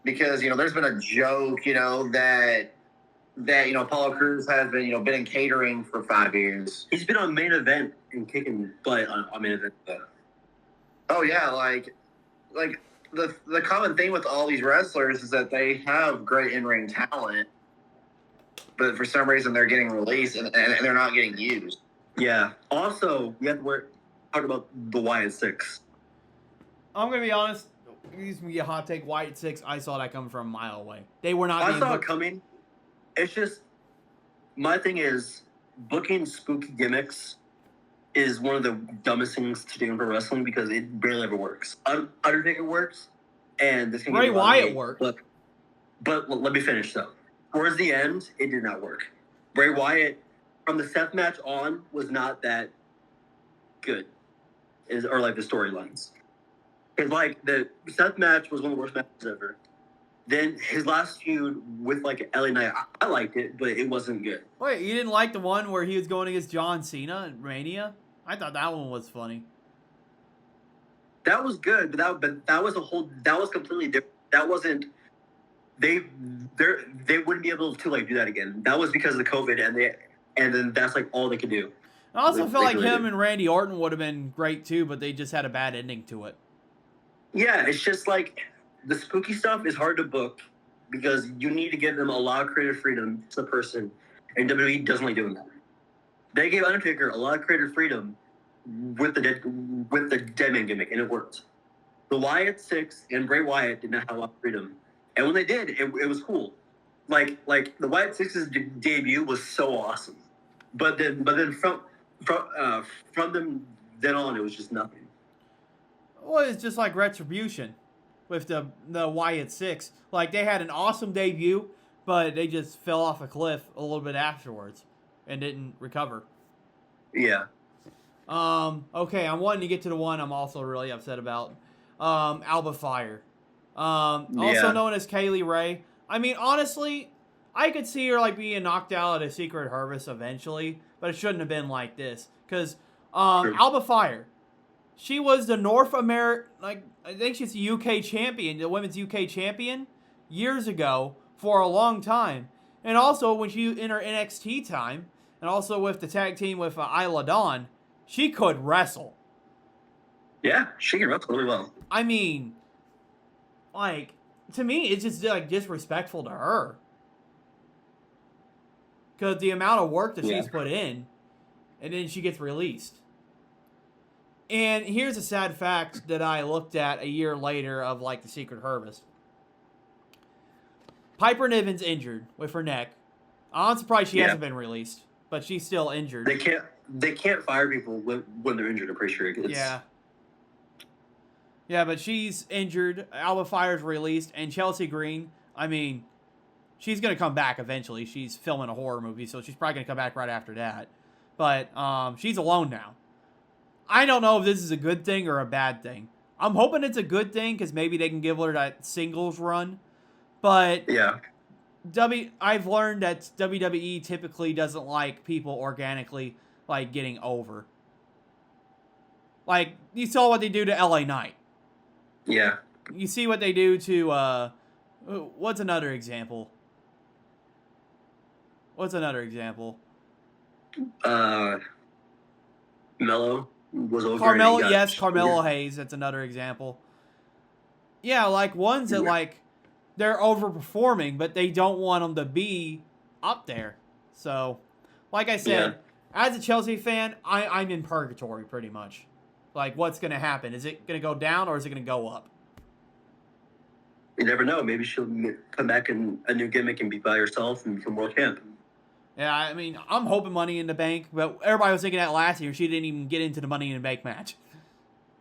because, you know, there's been a joke, you know, that you know, Apollo Crews has been, you know, been in catering for 5 years. He's been on main event and kicking butt on main event. Oh yeah, like the common thing with all these wrestlers is that they have great in-ring talent, but for some reason they're getting released and they're not getting used. Yeah. Also, we have to talk about the Wyatt Six. I'm gonna be honest. Excuse me, a hot take. Wyatt Six. I saw that coming from a mile away. They were not. I saw it coming. It's just, my thing is, booking spooky gimmicks is one of the dumbest things to do in pro wrestling, because it barely ever works. Undertaker works, and this can Bray Wyatt worked. But let me finish though. Towards the end, it did not work. Bray Wyatt, from the Seth match on, was not that good, or like the storylines. Because like the Seth match was one of the worst matches ever. Then his last feud with like LA Knight, I liked it, but it wasn't good. Wait, you didn't like the one where he was going against John Cena in Mania? I thought that one was funny. That was good, but that was completely different. That wasn't, they wouldn't be able to like do that again. That was because of the COVID, and then that's like all they could do. I also felt like him and Randy Orton would have been great too, but they just had a bad ending to it. Yeah, it's just like, the spooky stuff is hard to book because you need to give them a lot of creative freedom to the person, and WWE doesn't like doing that. They gave Undertaker a lot of creative freedom with the dead man gimmick, and it worked. The Wyatt Six and Bray Wyatt did not have a lot of freedom, and when they did, it was cool. Like the Wyatt Six's debut was so awesome, but then from them then on, it was just nothing. Well, it's just like Retribution with the Wyatt Six. Like, they had an awesome debut, but they just fell off a cliff a little bit afterwards and didn't recover. Yeah. Okay, I'm wanting to get to the one I'm also really upset about. Alba Fire. Also known as Kaylee Ray. I mean, honestly, I could see her like being knocked out at a Secret Harvest eventually, but it shouldn't have been like this. Because Alba Fire, she was the North American, like, I think she's the UK champion, the women's UK champion, years ago for a long time. And also, when she in her NXT time, and also with the tag team with Isla Dawn, she could wrestle. Yeah, she can wrestle really well. I mean, like, to me, it's just like disrespectful to her. Because the amount of work that she's put in, and then she gets released. And here's a sad fact that I looked at a year later of, like, the Secret Harvest. Piper Niven's injured with her neck. I'm surprised she hasn't been released, but she's still injured. They can't fire people when they're injured, I'm pretty sure. Yeah, but she's injured. Alba Fire's released, and Chelsea Green, I mean, she's going to come back eventually. She's filming a horror movie, so she's probably going to come back right after that. But she's alone now. I don't know if this is a good thing or a bad thing. I'm hoping it's a good thing because maybe they can give her that singles run. But yeah, I've learned that WWE typically doesn't like people organically like getting over. Like, you saw what they do to LA Knight. Yeah. You see what they do to what's another example? Mello was over. Carmelo, and he got yes, Carmelo sugar. Hayes. That's another example. Yeah, like ones that like they're overperforming, but they don't want them to be up there. So, like I said, as a Chelsea fan, I'm in purgatory pretty much. Like, what's going to happen? Is it going to go down or is it going to go up? You never know. Maybe she'll come back in a new gimmick and be by herself and become world champ. Yeah, I mean, I'm hoping Money in the Bank, but everybody was thinking that last year. She didn't even get into the Money in the Bank match.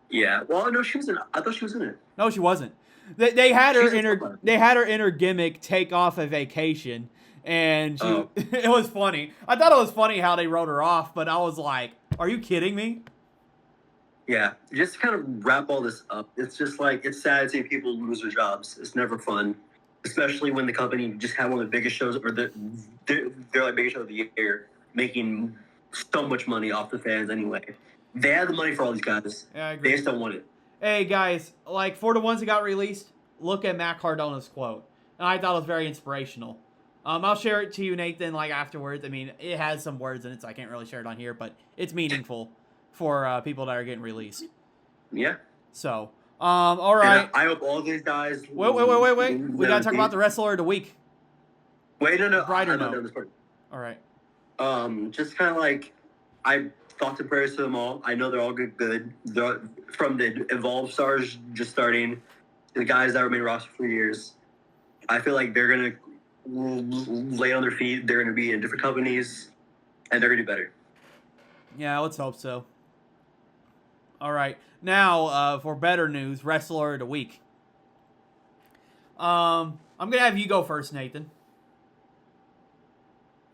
Yeah. Well, no, she was in it. I thought she was in it. No, she wasn't. They had her in her. They had her in her gimmick take off a vacation, and she, it was funny. I thought it was funny how they wrote her off, but I was like, "Are you kidding me?" Yeah, just to kind of wrap all this up, it's just like it's sad to see people lose their jobs. It's never fun, especially when the company just had one of the biggest shows, or they're like biggest show of the year, making so much money off the fans anyway. They had the money for all these guys. Yeah, I agree. They just don't want it. Hey guys, like for the ones that got released, look at Matt Cardona's quote. And I thought it was very inspirational. I'll share it to you, Nathan, like afterwards. I mean, it has some words in it, so I can't really share it on here, but it's meaningful for people that are getting released. Yeah. So, all right. I hope all these guys. Wait. We gotta talk about the wrestler of the week. Wait, no. Right or I'm not no? done this part. All right. Just kind of like I thoughts and prayers to them all. I know they're all good. They're, from the Evolve stars just starting to the guys that were main roster for years. I feel like they're gonna lay on their feet. They're gonna be in different companies, and they're gonna do better. Yeah, let's hope so. All right, now for better news, wrestler of the week. I'm gonna have you go first, Nathan.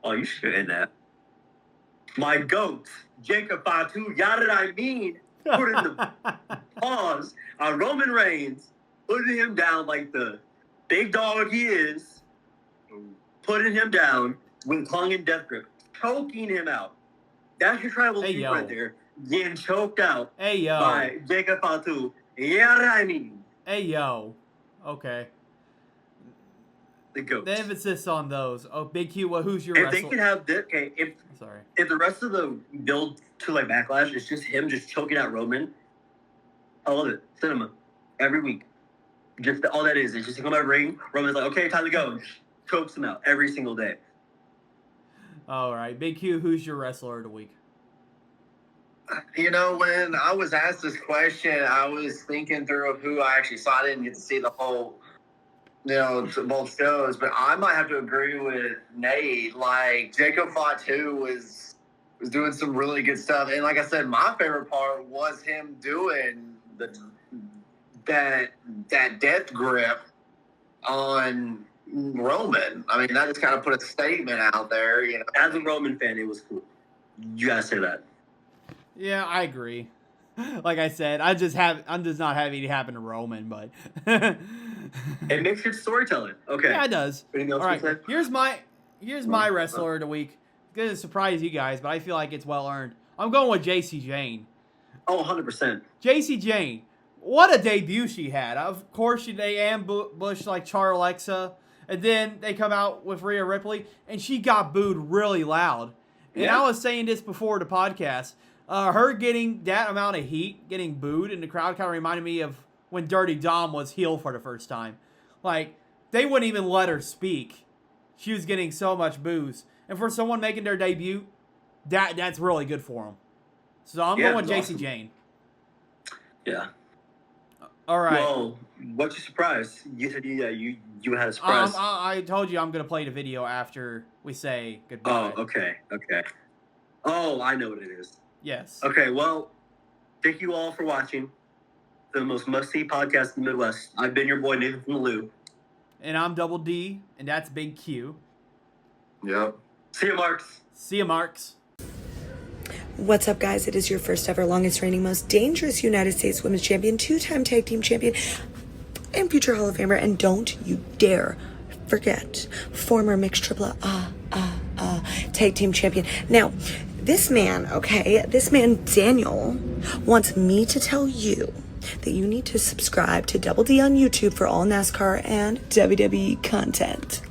Oh, you should end that. My goat, Jacob Fatu, yada did I mean? Put in the pause on Roman Reigns, putting him down like the big dog he is, putting him down with tongue and death grip, choking him out. That's your tribal chief right there, getting choked out by Jacob Fatu. Yada I mean. Hey, yo. Okay. The goat. The emphasis on those. Oh, Big Q, who's your wrestler? If they could have this, okay, if the rest of the build to like Backlash is just him just choking out Roman, I love it. Cinema. Every week. Just all that is just come out ring, Roman's like, okay, time to go. Chokes him out every single day. All right. Big Q, who's your wrestler of the week? You know, when I was asked this question, I was thinking through of who I actually saw. I didn't get to see the whole, both shows, but I might have to agree with Nate. Like, Jacob Fatu was doing some really good stuff. And like I said, my favorite part was him doing that death grip on Roman. I mean, that just kind of put a statement out there. As a Roman fan, it was cool. You gotta say that. Yeah, I agree. Like I said, I'm just not having it happen to Roman, but it makes good storytelling. Okay. Yeah, it does. All right. Here's my wrestler of the week. It's gonna surprise you guys, but I feel like it's well earned. I'm going with JC Jane. Oh, 100%. JC Jane. What a debut she had. Of course, they ambushed like Char Alexa, and then they come out with Rhea Ripley, and she got booed really loud. And I was saying this before the podcast. Her getting that amount of heat, getting booed in the crowd, kind of reminded me of when Dirty Dom was heel for the first time. Like, they wouldn't even let her speak. She was getting so much boos. And for someone making their debut, that's really good for them. So I'm going with JC Jane. Yeah. All right. Well, what's your surprise? You said you had a surprise. I told you I'm going to play the video after we say goodbye. Oh, okay. Oh, I know what it is. Yes. Okay, well, thank you all for watching the most must-see podcast in the Midwest. I've been your boy, Nathan from the Lou. And I'm Double D, and that's Big Q. Yep. See you, Marks. What's up, guys? It is your first ever, longest reigning, most dangerous United States Women's Champion, 2-time Tag Team Champion, and future Hall of Famer. And don't you dare forget former Mixed Triple Tag Team Champion. Now, this man, Daniel, wants me to tell you that you need to subscribe to Double D on YouTube for all NASCAR and WWE content.